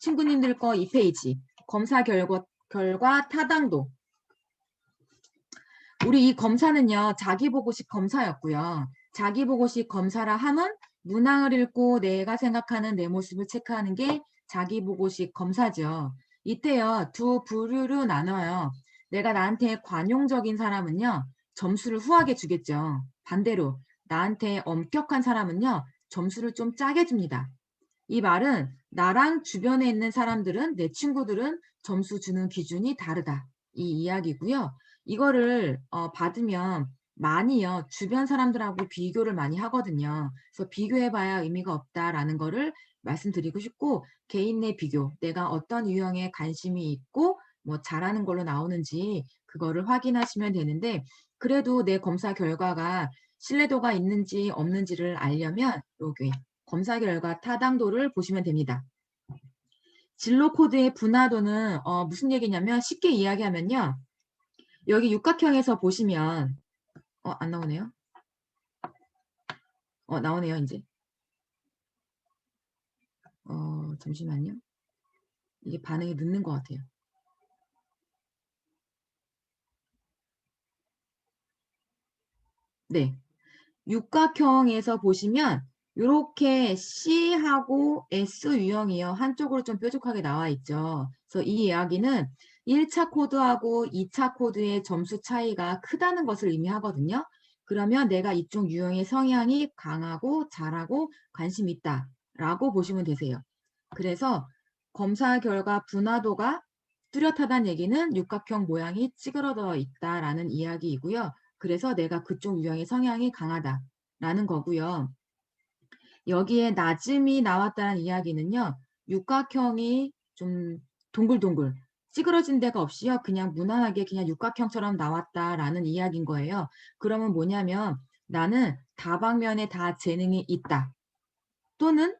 친구님들 거 2페이지 검사 결과 타당도. 우리 이 검사는요. 자기보고식 검사였고요. 자기보고식 검사라 함은 문항을 읽고 내가 생각하는 내 모습을 체크하는 게 자기보고식 검사죠. 이때요. 두 부류로 나눠요. 내가 나한테 관용적인 사람은요. 점수를 후하게 주겠죠. 반대로 나한테 엄격한 사람은요. 점수를 좀 짜게 줍니다. 이 말은 나랑 주변에 있는 사람들은 내 친구들은 점수 주는 기준이 다르다. 이 이야기고요. 이거를 받으면 많이요. 주변 사람들하고 비교를 많이 하거든요. 그래서 비교해 봐야 의미가 없다라는 거를 말씀드리고 싶고 개인 내 비교, 내가 어떤 유형에 관심이 있고 뭐 잘하는 걸로 나오는지 그거를 확인하시면 되는데 그래도 내 검사 결과가 신뢰도가 있는지 없는지를 알려면 여기 검사 결과 타당도를 보시면 됩니다. 진로 코드의 분화도는 무슨 얘기냐면 쉽게 이야기하면요. 여기 육각형에서 보시면 안 나오네요. 나오네요, 인제. 잠시만요. 이게 반응이 늦는 것 같아요. 네. 육각형에서 보시면 요렇게 C하고 S 유형이요. 한쪽으로 좀 뾰족하게 나와 있죠. 그래서 이 이야기는 1차 코드하고 2차 코드의 점수 차이가 크다는 것을 의미하거든요. 그러면 내가 이쪽 유형의 성향이 강하고 잘하고 관심이 있다라고 보시면 되세요. 그래서 검사 결과 분화도가 뚜렷하다는 얘기는 육각형 모양이 찌그러져 있다라는 이야기이고요. 그래서 내가 그쪽 유형의 성향이 강하다라는 거고요. 여기에 낮음이 나왔다는 이야기는요. 육각형이 좀 동글동글 찌그러진 데가 없이요. 그냥 무난하게 그냥 육각형처럼 나왔다라는 이야기인 거예요. 그러면 뭐냐면 나는 다방면에 다 재능이 있다. 또는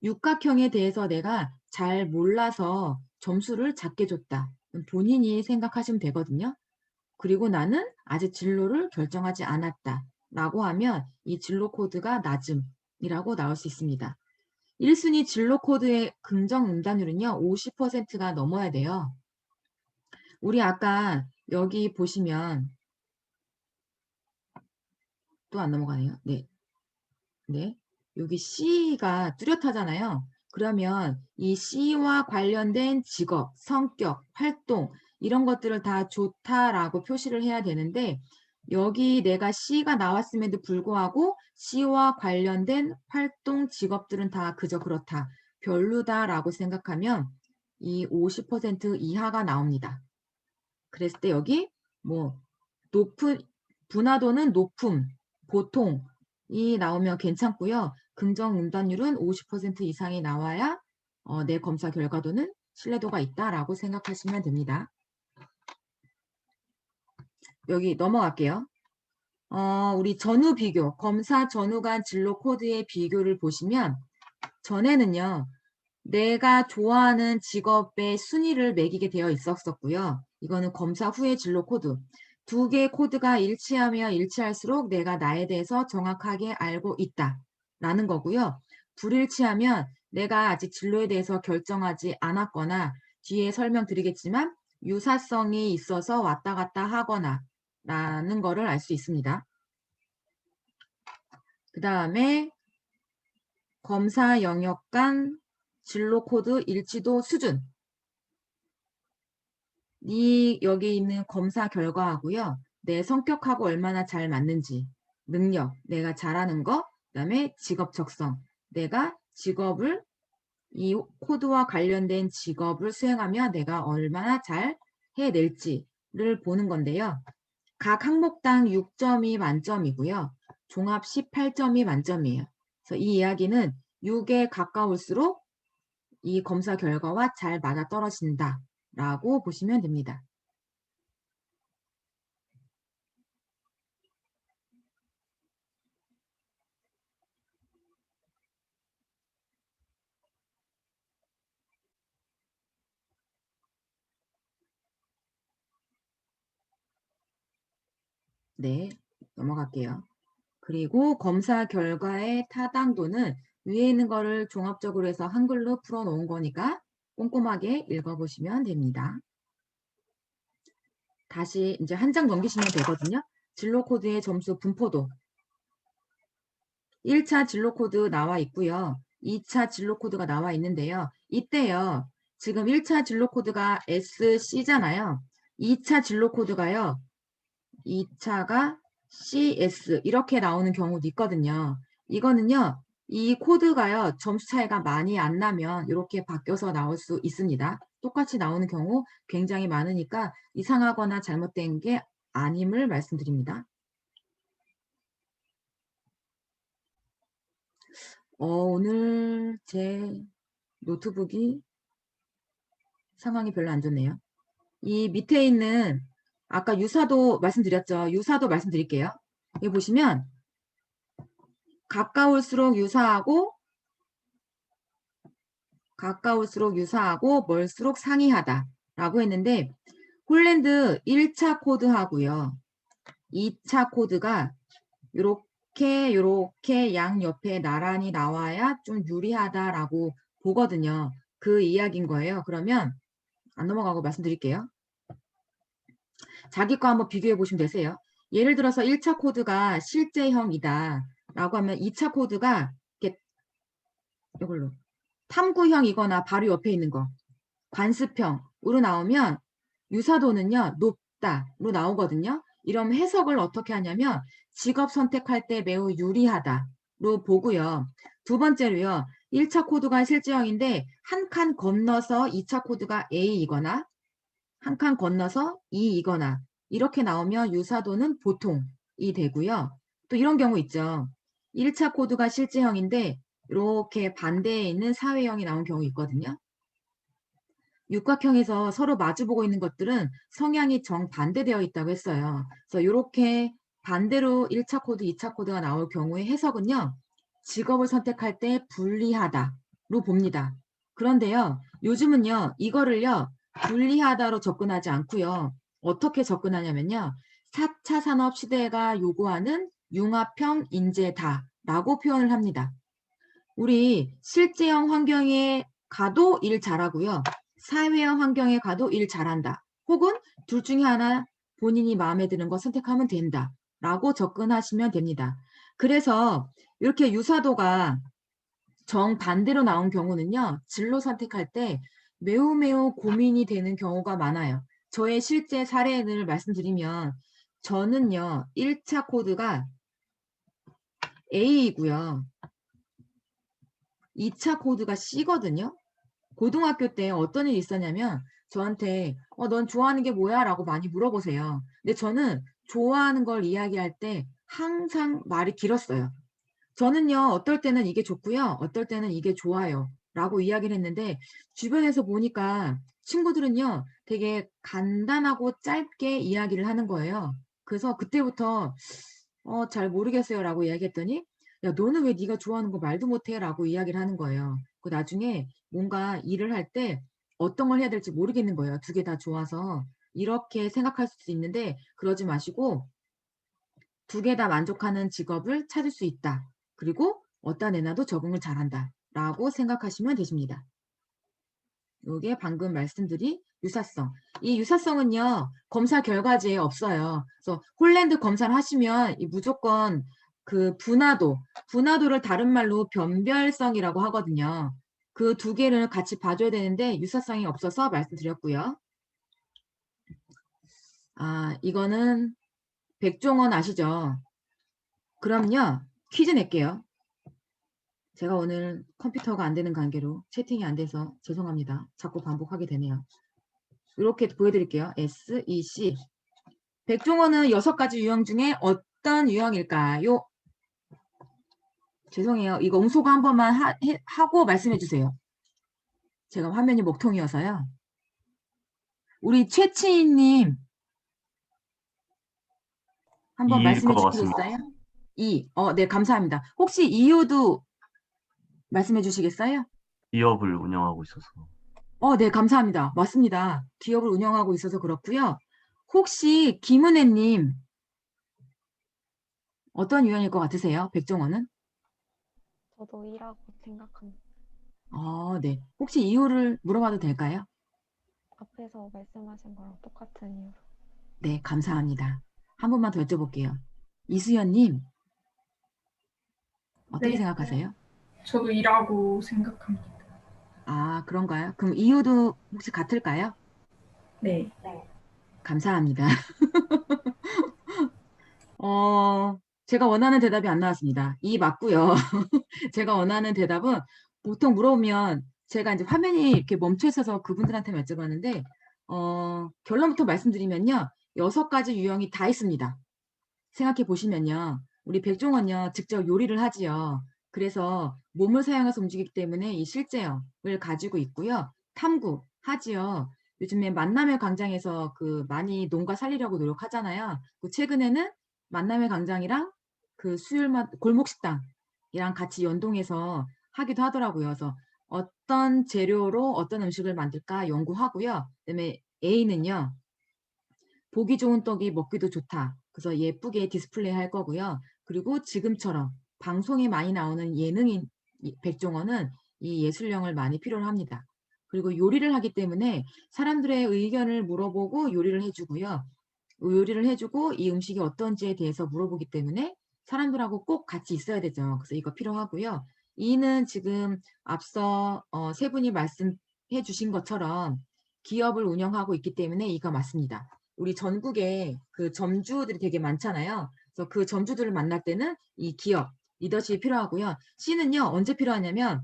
육각형에 대해서 내가 잘 몰라서 점수를 작게 줬다. 본인이 생각하시면 되거든요. 그리고 나는 아직 진로를 결정하지 않았다. 라고 하면 이 진로 코드가 낮음이라고 나올 수 있습니다. 1순위 진로 코드의 긍정 응답률은요. 50%가 넘어야 돼요. 우리 아까 여기 보시면 또 안 넘어가네요. 네. 네. 여기 C가 뚜렷하잖아요. 그러면 이 C와 관련된 직업, 성격, 활동 이런 것들을 다 좋다라고 표시를 해야 되는데 여기 내가 C가 나왔음에도 불구하고 C와 관련된 활동, 직업들은 다 그저 그렇다. 별로다라고 생각하면 이 50% 이하가 나옵니다. 그랬을 때 여기 뭐 높은 분화도는 높음, 보통이 나오면 괜찮고요. 긍정 응답률은 50% 이상이 나와야 내 검사 결과도는 신뢰도가 있다라고 생각하시면 됩니다. 여기 넘어갈게요. 우리 전후 비교, 검사 전후 간 진로 코드의 비교를 보시면 전에는요. 내가 좋아하는 직업의 순위를 매기게 되어 있었고요. 이거는 검사 후의 진로 코드. 두 개의 코드가 일치하며 일치할수록 내가 나에 대해서 정확하게 알고 있다라는 거고요. 불일치하면 내가 아직 진로에 대해서 결정하지 않았거나 뒤에 설명드리겠지만 유사성이 있어서 왔다 갔다 하거나 라는 거를 알 수 있습니다. 그 다음에 검사 영역 간 진로 코드 일치도 수준. 여기 있는 검사 결과하고요. 내 성격하고 얼마나 잘 맞는지, 능력, 내가 잘하는 거, 그다음에 직업 적성, 내가 직업을 이 코드와 관련된 직업을 수행하며 내가 얼마나 잘 해낼지를 보는 건데요. 각 항목당 6점이 만점이고요. 종합 18점이 만점이에요. 그래서 이 이야기는 6에 가까울수록 이 검사 결과와 잘 맞아떨어진다라고 보시면 됩니다. 네, 넘어갈게요. 그리고 검사 결과의 타당도는 위에 있는 거를 종합적으로 해서 한글로 풀어놓은 거니까 꼼꼼하게 읽어보시면 됩니다. 다시 이제 한 장 넘기시면 되거든요. 진로 코드의 점수 분포도 1차 진로 코드 나와 있고요. 2차 진로 코드가 나와 있는데요. 이때요. 지금 1차 진로 코드가 SC잖아요. 2차 진로 코드가요. 2차가 CS 이렇게 나오는 경우도 있거든요. 이거는요. 이 코드가요. 점수 차이가 많이 안 나면 이렇게 바뀌어서 나올 수 있습니다. 똑같이 나오는 경우 굉장히 많으니까 이상하거나 잘못된 게 아님을 말씀드립니다. 오늘 제 노트북이 상황이 별로 안 좋네요. 이 밑에 있는 아까 유사도 말씀드렸죠. 유사도 말씀드릴게요. 여기 보시면 가까울수록 유사하고 멀수록 상이하다 라고 했는데 홀랜드 1차 코드하고요. 2차 코드가 요렇게 양옆에 나란히 나와야 좀 유리하다라고 보거든요. 그 이야기인 거예요. 그러면 안 넘어가고 말씀드릴게요. 자기 거 한번 비교해 보시면 되세요. 예를 들어서 1차 코드가 실제형이다 라고 하면 2차 코드가 이렇게 이걸로 탐구형이거나 바로 옆에 있는 거 관습형으로 나오면 유사도는요 높다로 나오거든요. 이러면 해석을 어떻게 하냐면 직업 선택할 때 매우 유리하다로 보고요. 두 번째로요. 1차 코드가 실제형인데 한 칸 건너서 2차 코드가 A이거나 한 칸 건너서 E이거나 이렇게 나오면 유사도는 보통이 되고요. 또 이런 경우 있죠. 1차 코드가 실제형인데 이렇게 반대에 있는 사회형이 나온 경우 있거든요. 육각형에서 서로 마주보고 있는 것들은 성향이 정반대되어 있다고 했어요. 그래서 이렇게 반대로 1차 코드, 2차 코드가 나올 경우에 해석은요. 직업을 선택할 때 불리하다로 봅니다. 그런데요. 요즘은요. 이거를요. 불리하다로 접근하지 않고요. 어떻게 접근하냐면요. 4차 산업 시대가 요구하는 융합형 인재다라고 표현을 합니다. 우리 실제형 환경에 가도 일 잘하고요. 사회형 환경에 가도 일 잘한다. 혹은 둘 중에 하나 본인이 마음에 드는 거 선택하면 된다. 라고 접근하시면 됩니다. 그래서 이렇게 유사도가 정반대로 나온 경우는요. 진로 선택할 때 매우 고민이 되는 경우가 많아요. 저의 실제 사례를 말씀드리면 저는요. 1차 코드가 A이고요. 2차 코드가 C거든요. 고등학교 때 어떤 일이 있었냐면 저한테 넌 좋아하는 게 뭐야? 라고 많이 물어보세요. 근데 저는 좋아하는 걸 이야기할 때 항상 말이 길었어요. 저는요. 어떨 때는 이게 좋고요. 어떨 때는 이게 좋아요. 라고 이야기를 했는데 주변에서 보니까 친구들은요. 되게 간단하고 짧게 이야기를 하는 거예요. 그래서 그때부터 잘 모르겠어요. 라고 이야기했더니 야, 너는 왜 네가 좋아하는 거 말도 못해? 라고 이야기를 하는 거예요. 그 나중에 뭔가 일을 할 때 어떤 걸 해야 될지 모르겠는 거예요. 두 개 다 좋아서. 이렇게 생각할 수도 있는데 그러지 마시고 두 개 다 만족하는 직업을 찾을 수 있다. 그리고 어디다 내놔도 적응을 잘한다. 라고 생각하시면 되십니다. 이게 방금 말씀드린 유사성. 이 유사성은요. 검사 결과지에 없어요. 그래서 홀랜드 검사를 하시면 무조건 그 분화도를 다른 말로 변별성이라고 하거든요. 그 두 개를 같이 봐줘야 되는데 유사성이 없어서 말씀드렸고요. 이거는 백종원 아시죠? 그럼요. 퀴즈 낼게요. 제가 오늘 컴퓨터가 안 되는 관계로 채팅이 안 돼서 죄송합니다. 자꾸 반복하게 되네요. 이렇게 보여드릴게요. SEC. 백종원은 6가지 유형 중에 어떤 유형일까요? 죄송해요. 이거 음소거 한 번만 하고 말씀해 주세요. 제가 화면이 목통이어서요. 우리 최치희님 한번 2일 말씀해 것 같습니다. 주시겠어요? 2. 네, 감사합니다. 혹시 이유도 말씀해 주시겠어요? 기업을 운영하고 있어서. 네, 감사합니다. 맞습니다. 기업을 운영하고 있어서 그렇고요. 혹시 김은혜님 어떤 유형일 것 같으세요? 백종원은? 저도 이라고 생각합니다. 네. 혹시 이유를 물어봐도 될까요? 앞에서 말씀하신 거랑 똑같은 이유로. 네, 감사합니다. 한 번만 더 여쭤볼게요. 이수연님, 어떻게 네, 생각하세요? 저도 이라고 생각합니다. 그런가요? 그럼 이유도 혹시 같을까요? 네. 감사합니다. 제가 원하는 대답이 안 나왔습니다. 이 맞고요. 제가 원하는 대답은 보통 물어보면 제가 이제 화면이 이렇게 멈춰 있어서 그분들한테 여쭤봤는데 결론부터 말씀드리면요. 6가지 유형이 다 있습니다. 생각해 보시면요. 우리 백종원요. 직접 요리를 하지요. 그래서 몸을 사용해서 움직이기 때문에 이 실제형을 가지고 있고요. 탐구 하지요. 요즘에 만남의 광장에서 그 많이 농가 살리려고 노력하잖아요. 그 최근에는 만남의 광장이랑 그 수율맛 골목식당이랑 같이 연동해서 하기도 하더라고요. 그래서 어떤 재료로 어떤 음식을 만들까 연구하고요. 그다음에 A는요. 보기 좋은 떡이 먹기도 좋다. 그래서 예쁘게 디스플레이 할 거고요. 그리고 지금처럼 방송에 많이 나오는 예능인 백종원은 이 예술령을 많이 필요로 합니다. 그리고 요리를 하기 때문에 사람들의 의견을 물어보고 요리를 해주고요. 요리를 해주고 이 음식이 어떤지에 대해서 물어보기 때문에 사람들하고 꼭 같이 있어야 되죠. 그래서 이거 필요하고요. 이는 지금 앞서 세 분이 말씀해 주신 것처럼 기업을 운영하고 있기 때문에 이가 맞습니다. 우리 전국에 그 점주들이 되게 많잖아요. 그래서 그 점주들을 만날 때는 이 기업, 리더십이 필요하고요. C는요, 언제 필요하냐면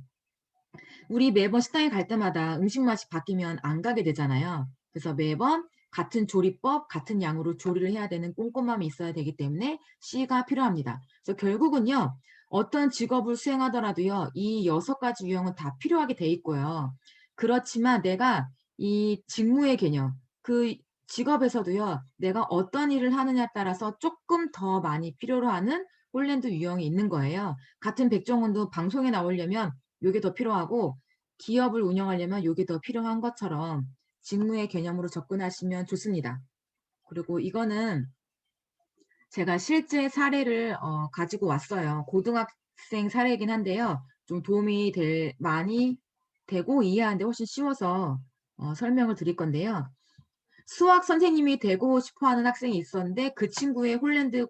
우리 매번 식당에 갈 때마다 음식 맛이 바뀌면 안 가게 되잖아요. 그래서 매번 같은 조리법, 같은 양으로 조리를 해야 되는 꼼꼼함이 있어야 되기 때문에 C가 필요합니다. 그래서 결국은요, 어떤 직업을 수행하더라도요, 이 6가지 유형은 다 필요하게 돼 있고요. 그렇지만 내가 이 직무의 개념, 그 직업에서도요, 내가 어떤 일을 하느냐에 따라서 조금 더 많이 필요로 하는 홀랜드 유형이 있는 거예요. 같은 백종원도 방송에 나오려면 요게 더 필요하고 기업을 운영하려면 요게 더 필요한 것처럼 직무의 개념으로 접근하시면 좋습니다. 그리고 이거는 제가 실제 사례를 가지고 왔어요. 고등학생 사례이긴 한데요. 좀 도움이 많이 되고 이해하는데 훨씬 쉬워서 설명을 드릴 건데요. 수학 선생님이 되고 싶어하는 학생이 있었는데 그 친구의 홀랜드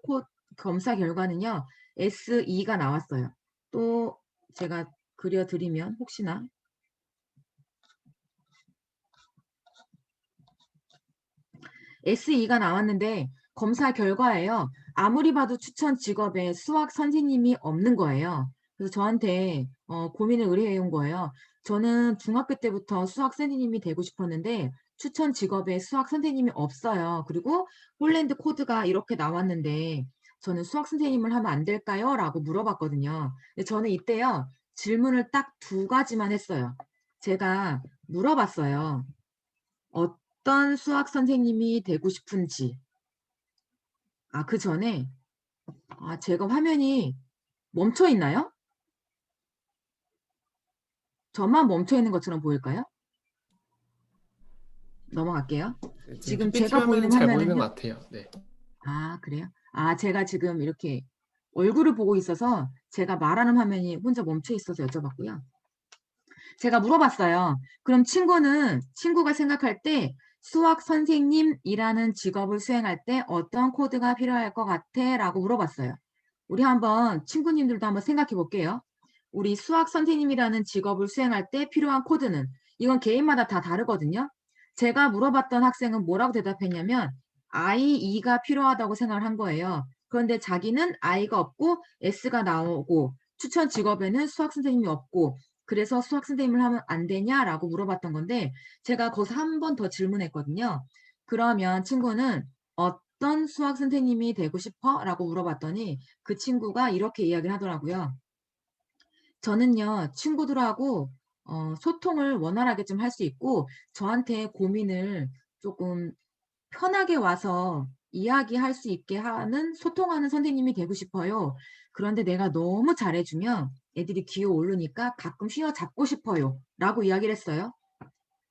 검사 결과는요. S2가 나왔어요. 또 제가 그려드리면 혹시나 S2가 나왔는데 검사 결과예요. 아무리 봐도 추천 직업에 수학 선생님이 없는 거예요. 그래서 저한테 고민을 의뢰해 온 거예요. 저는 중학교 때부터 수학 선생님이 되고 싶었는데 추천 직업에 수학 선생님이 없어요. 그리고 홀랜드 코드가 이렇게 나왔는데 저는 수학 선생님을 하면 안 될까요? 라고 물어봤거든요. 근데 저는 이때요. 질문을 딱 2가지만 했어요. 제가 물어봤어요. 어떤 수학 선생님이 되고 싶은지. 그 전에 제가 화면이 멈춰 있나요? 저만 멈춰 있는 것처럼 보일까요? 넘어갈게요. 네, 지금 PPT 제가 화면은 보이는 잘 보이는 것 화면은요. 같아요. 네. 그래요? 제가 지금 이렇게 얼굴을 보고 있어서 제가 말하는 화면이 혼자 멈춰 있어서 여쭤봤고요. 제가 물어봤어요. 그럼 친구가 생각할 때 수학 선생님이라는 직업을 수행할 때 어떤 코드가 필요할 것 같아? 라고 물어봤어요. 우리 한번 친구님들도 한번 생각해 볼게요. 우리 수학 선생님이라는 직업을 수행할 때 필요한 코드는 이건 개인마다 다 다르거든요. 제가 물어봤던 학생은 뭐라고 대답했냐면 I2가 필요하다고 생각을 한 거예요. 그런데 자기는 I가 없고 S가 나오고 추천 직업에는 수학 선생님이 없고 그래서 수학 선생님을 하면 안 되냐라고 물어봤던 건데 제가 거기서 한 번 더 질문했거든요. 그러면 친구는 어떤 수학 선생님이 되고 싶어? 라고 물어봤더니 그 친구가 이렇게 이야기를 하더라고요. 저는요, 친구들하고 소통을 원활하게 좀 할 수 있고 저한테 고민을 조금 편하게 와서 이야기할 수 있게 하는 소통하는 선생님이 되고 싶어요. 그런데 내가 너무 잘해주면 애들이 기어 오르니까 가끔 휘어잡고 싶어요. 라고 이야기를 했어요.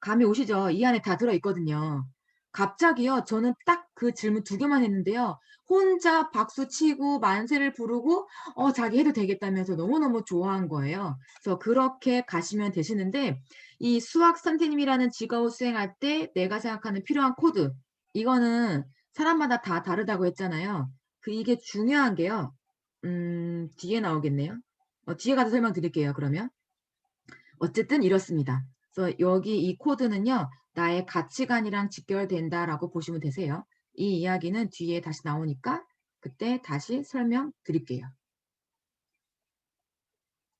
감이 오시죠? 이 안에 다 들어있거든요. 갑자기요. 저는 딱 그 질문 2개만 했는데요. 혼자 박수 치고 만세를 부르고 자기 해도 되겠다면서 너무너무 좋아한 거예요. 그래서 그렇게 가시면 되시는데 이 수학 선생님이라는 직업을 수행할 때 내가 생각하는 필요한 코드 이거는 사람마다 다 다르다고 했잖아요. 이게 중요한 게요. 뒤에 나오겠네요. 뒤에 가서 설명드릴게요. 그러면. 어쨌든 이렇습니다. 그래서 여기 이 코드는요. 나의 가치관이랑 직결된다라고 보시면 되세요. 이 이야기는 뒤에 다시 나오니까 그때 다시 설명드릴게요.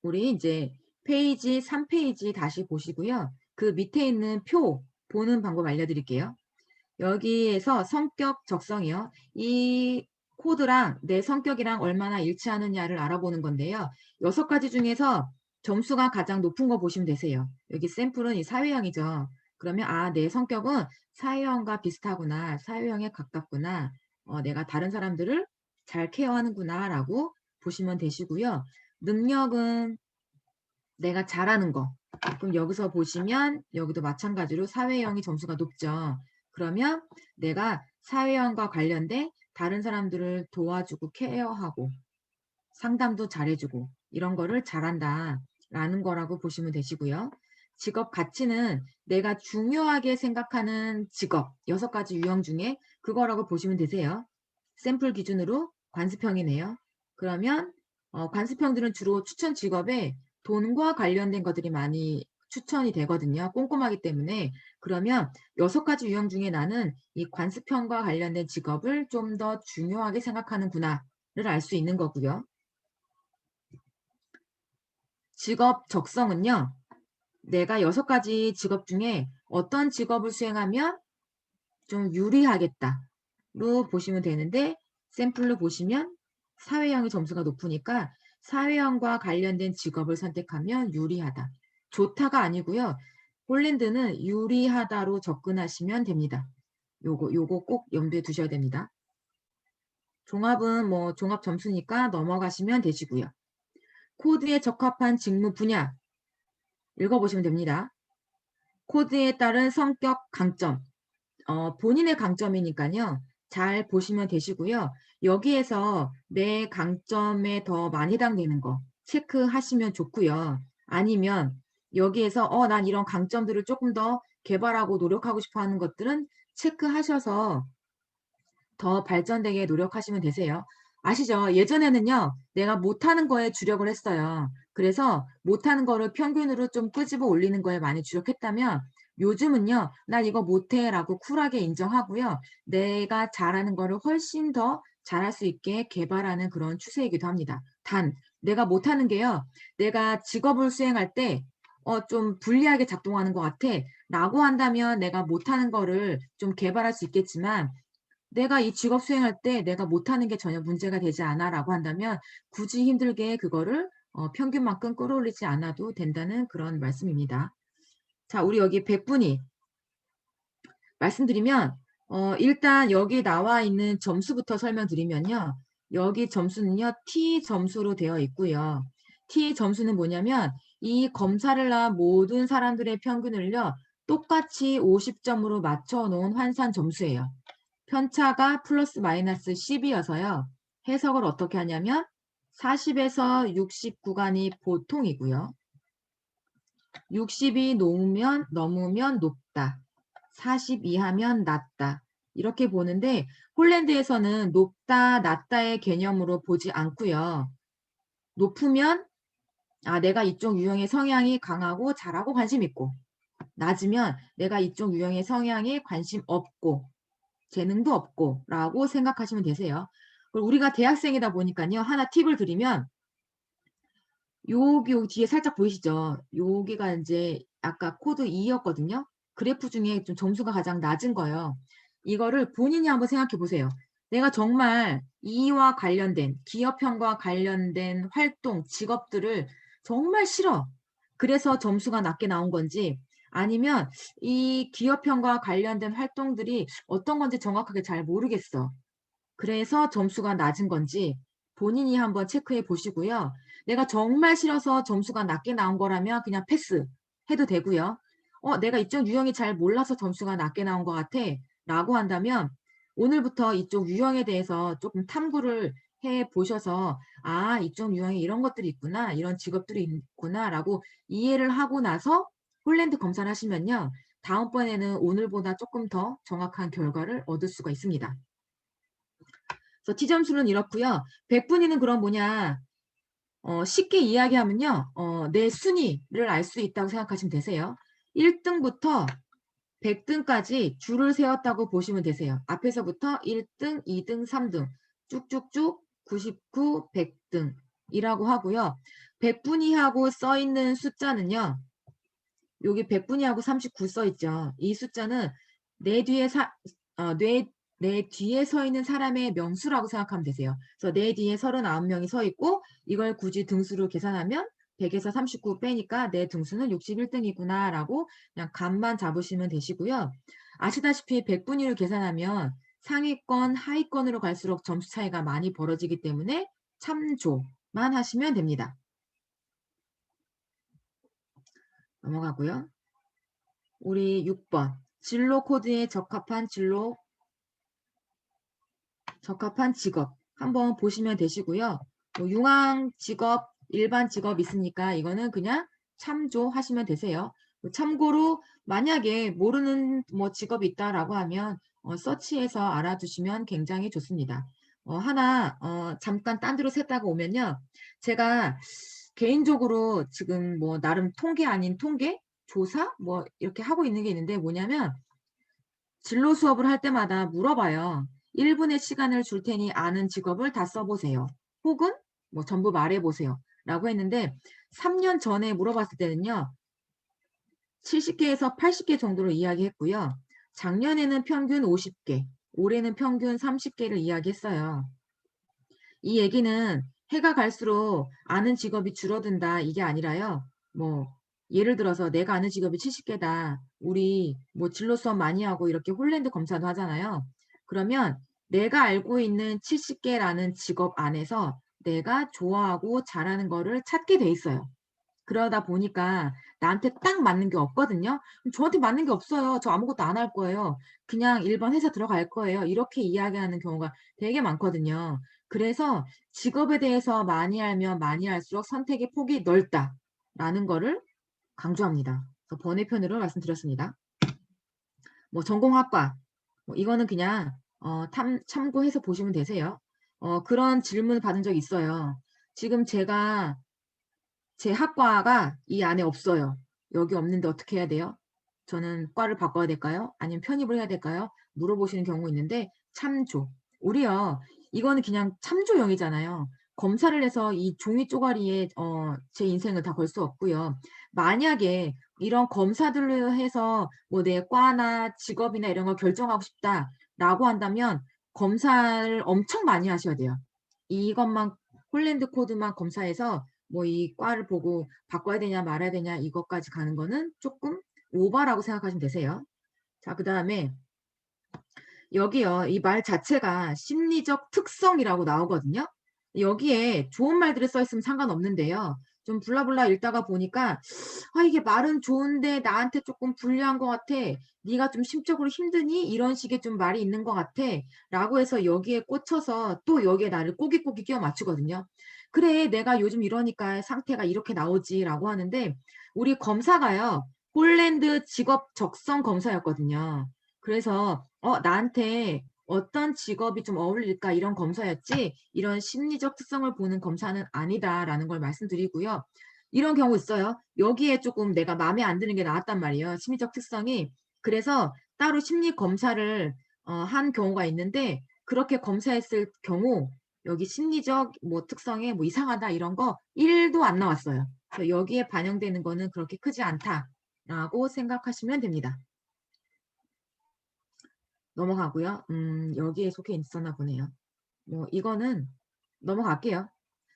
우리 이제 페이지 3페이지 다시 보시고요. 그 밑에 있는 표 보는 방법 알려드릴게요. 여기에서 성격 적성이요. 이 코드랑 내 성격이랑 얼마나 일치하느냐를 알아보는 건데요. 6가지 중에서 점수가 가장 높은 거 보시면 되세요. 여기 샘플은 이 사회형이죠. 그러면 아, 내 성격은 사회형과 비슷하구나. 사회형에 가깝구나. 내가 다른 사람들을 잘 케어하는구나 라고 보시면 되시고요. 능력은 내가 잘하는 거. 그럼 여기서 보시면 여기도 마찬가지로 사회형이 점수가 높죠. 그러면 내가 사회형과 관련된 다른 사람들을 도와주고 케어하고 상담도 잘해주고 이런 거를 잘한다라는 거라고 보시면 되시고요. 직업 가치는 내가 중요하게 생각하는 직업 6가지 유형 중에 그거라고 보시면 되세요. 샘플 기준으로 관습형이네요. 그러면 관습형들은 주로 추천 직업에 돈과 관련된 것들이 많이 추천이 되거든요. 꼼꼼하기 때문에. 그러면 6가지 유형 중에 나는 이 관습형과 관련된 직업을 좀 더 중요하게 생각하는구나를 알 수 있는 거고요. 직업 적성은요. 내가 6가지 직업 중에 어떤 직업을 수행하면 좀 유리하겠다로 보시면 되는데 샘플로 보시면 사회형의 점수가 높으니까 사회형과 관련된 직업을 선택하면 유리하다. 좋다가 아니고요. 홀랜드는 유리하다로 접근하시면 됩니다. 요거 꼭 염두에 두셔야 됩니다. 종합은 뭐 종합 점수니까 넘어가시면 되시고요. 코드에 적합한 직무 분야 읽어보시면 됩니다. 코드에 따른 성격 강점, 본인의 강점이니까요. 잘 보시면 되시고요. 여기에서 내 강점에 더 많이 해당되는 거 체크하시면 좋고요. 아니면 여기에서 난 이런 강점들을 조금 더 개발하고 노력하고 싶어 하는 것들은 체크하셔서 더 발전되게 노력하시면 되세요. 아시죠? 예전에는요. 내가 못하는 거에 주력을 했어요. 그래서 못하는 거를 평균으로 좀 끄집어 올리는 거에 많이 주력했다면 요즘은요. 난 이거 못해 라고 쿨하게 인정하고요. 내가 잘하는 거를 훨씬 더 잘할 수 있게 개발하는 그런 추세이기도 합니다. 단 내가 못하는 게요. 내가 직업을 수행할 때 좀 불리하게 작동하는 것 같아 라고 한다면 내가 못하는 거를 좀 개발할 수 있겠지만 내가 이 직업 수행할 때 내가 못하는 게 전혀 문제가 되지 않아 라고 한다면 굳이 힘들게 그거를 평균만큼 끌어올리지 않아도 된다는 그런 말씀입니다. 자, 우리 여기 100분위 말씀드리면 일단 여기 나와 있는 점수부터 설명드리면요. 여기 점수는요. T 점수로 되어 있고요. T 점수는 뭐냐면 이 검사를 한 모든 사람들의 평균을요. 똑같이 50점으로 맞춰 놓은 환산 점수예요. 편차가 플러스 마이너스 10이어서요. 해석을 어떻게 하냐면 40에서 60 구간이 보통이고요. 60이 넘으면 높다. 40 이하면 낮다. 이렇게 보는데 홀랜드에서는 높다, 낮다의 개념으로 보지 않고요. 높으면 내가 이쪽 유형의 성향이 강하고 잘하고 관심 있고 낮으면 내가 이쪽 유형의 성향에 관심 없고 재능도 없고 라고 생각하시면 되세요. 우리가 대학생이다 보니까요. 하나 팁을 드리면 여기 뒤에 살짝 보이시죠? 여기가 이제 아까 코드 2였거든요. 그래프 중에 좀 점수가 가장 낮은 거예요. 이거를 본인이 한번 생각해 보세요. 내가 정말 이와 관련된 기업형과 관련된 활동, 직업들을 정말 싫어. 그래서 점수가 낮게 나온 건지 아니면 이 기업형과 관련된 활동들이 어떤 건지 정확하게 잘 모르겠어. 그래서 점수가 낮은 건지 본인이 한번 체크해 보시고요. 내가 정말 싫어서 점수가 낮게 나온 거라면 그냥 패스 해도 되고요. 내가 이쪽 유형이 잘 몰라서 점수가 낮게 나온 것 같아 라고 한다면 오늘부터 이쪽 유형에 대해서 조금 탐구를 해 보셔서 이쪽 유형에 이런 것들이 있구나, 이런 직업들이 있구나 라고 이해를 하고 나서 홀랜드 검사를 하시면요. 다음번에는 오늘보다 조금 더 정확한 결과를 얻을 수가 있습니다. 그래서 T점수는 이렇고요. 100분위는 그럼 뭐냐. 쉽게 이야기하면요. 내 순위를 알 수 있다고 생각하시면 되세요. 1등부터 100등까지 줄을 세웠다고 보시면 되세요. 앞에서부터 1등, 2등, 3등 쭉쭉쭉 99, 100등이라고 하고요. 100분위하고 써있는 숫자는요. 여기 100분위하고 39 써있죠. 이 숫자는 내 뒤에 내 뒤에 서 있는 사람의 명수라고 생각하면 되세요. 그래서 내 뒤에 39명이 서 있고 이걸 굳이 등수로 계산하면 100에서 39 빼니까 내 등수는 61등이구나 라고 그냥 감만 잡으시면 되시고요. 아시다시피 100분위로 계산하면 상위권, 하위권으로 갈수록 점수 차이가 많이 벌어지기 때문에 참조만 하시면 됩니다. 넘어가고요. 우리 6번. 진로 코드에 적합한 직업 한번 보시면 되시고요. 뭐 융합 직업, 일반 직업 있으니까 이거는 그냥 참조하시면 되세요. 참고로 만약에 모르는 뭐 직업이 있다라고 하면 서치해서 알아두시면 굉장히 좋습니다. 하나 잠깐 딴 데로 샜다가 오면요. 제가 개인적으로 지금 뭐 나름 통계 아닌 통계? 조사? 뭐 이렇게 하고 있는 게 있는데 뭐냐면 진로 수업을 할 때마다 물어봐요. 1분의 시간을 줄 테니 아는 직업을 다 써보세요. 혹은 뭐 전부 말해보세요. 라고 했는데 3년 전에 물어봤을 때는요. 70개에서 80개 정도로 이야기했고요. 작년에는 평균 50개, 올해는 평균 30개를 이야기했어요. 이 얘기는 해가 갈수록 아는 직업이 줄어든다 이게 아니라요. 뭐 예를 들어서 내가 아는 직업이 70개다. 우리 뭐 진로 수업 많이 하고 이렇게 홀랜드 검사도 하잖아요. 그러면 내가 알고 있는 70개라는 직업 안에서 내가 좋아하고 잘하는 거를 찾게 돼 있어요. 그러다 보니까 나한테 딱 맞는 게 없거든요. 저한테 맞는 게 없어요. 저 아무것도 안 할 거예요. 그냥 일반 회사 들어갈 거예요. 이렇게 이야기하는 경우가 되게 많거든요. 그래서 직업에 대해서 많이 알면 많이 알수록 선택의 폭이 넓다라는 거를 강조합니다. 그래서 번외편으로 말씀드렸습니다. 뭐 전공학과 뭐 이거는 그냥 참고해서 보시면 되세요. 그런 질문을 받은 적이 있어요. 지금 제가 제 학과가 이 안에 없어요. 여기 없는데 어떻게 해야 돼요? 저는 과를 바꿔야 될까요? 아니면 편입을 해야 될까요? 물어보시는 경우 있는데 참조. 우리요. 이거는 그냥 참조용이잖아요. 검사를 해서 이 종이 쪼가리에 제 인생을 다 걸 수 없고요. 만약에 이런 검사들로 해서 뭐 내 과나 직업이나 이런 걸 결정하고 싶다라고 한다면 검사를 엄청 많이 하셔야 돼요. 이것만 홀랜드 코드만 검사해서 뭐 이 과를 보고 바꿔야 되냐 말아야 되냐 이것까지 가는 거는 조금 오바라고 생각하시면 되세요. 자, 그다음에 여기요. 이 말 자체가 심리적 특성이라고 나오거든요. 여기에 좋은 말들이 써 있으면 상관없는데요. 좀 블라블라 읽다가 보니까 이게 말은 좋은데 나한테 조금 불리한 것 같아. 네가 좀 심적으로 힘드니? 이런 식의 좀 말이 있는 것 같아. 라고 해서 여기에 꽂혀서 또 여기에 나를 꼬깃꼬깃 끼워 맞추거든요. 그래, 내가 요즘 이러니까 상태가 이렇게 나오지 라고 하는데 우리 검사가요. 홀랜드 직업 적성 검사였거든요. 그래서 나한테 어떤 직업이 좀 어울릴까 이런 검사였지 이런 심리적 특성을 보는 검사는 아니다라는 걸 말씀드리고요. 이런 경우 있어요. 여기에 조금 내가 마음에 안 드는 게 나왔단 말이에요. 심리적 특성이. 그래서 따로 심리 검사를 한 경우가 있는데 그렇게 검사했을 경우 여기 심리적 뭐 특성에 뭐 이상하다 이런 거 1도 안 나왔어요. 그래서 여기에 반영되는 거는 그렇게 크지 않다라고 생각하시면 됩니다. 넘어가고요. 여기에 속해 있었나 보네요. 뭐 이거는 넘어갈게요.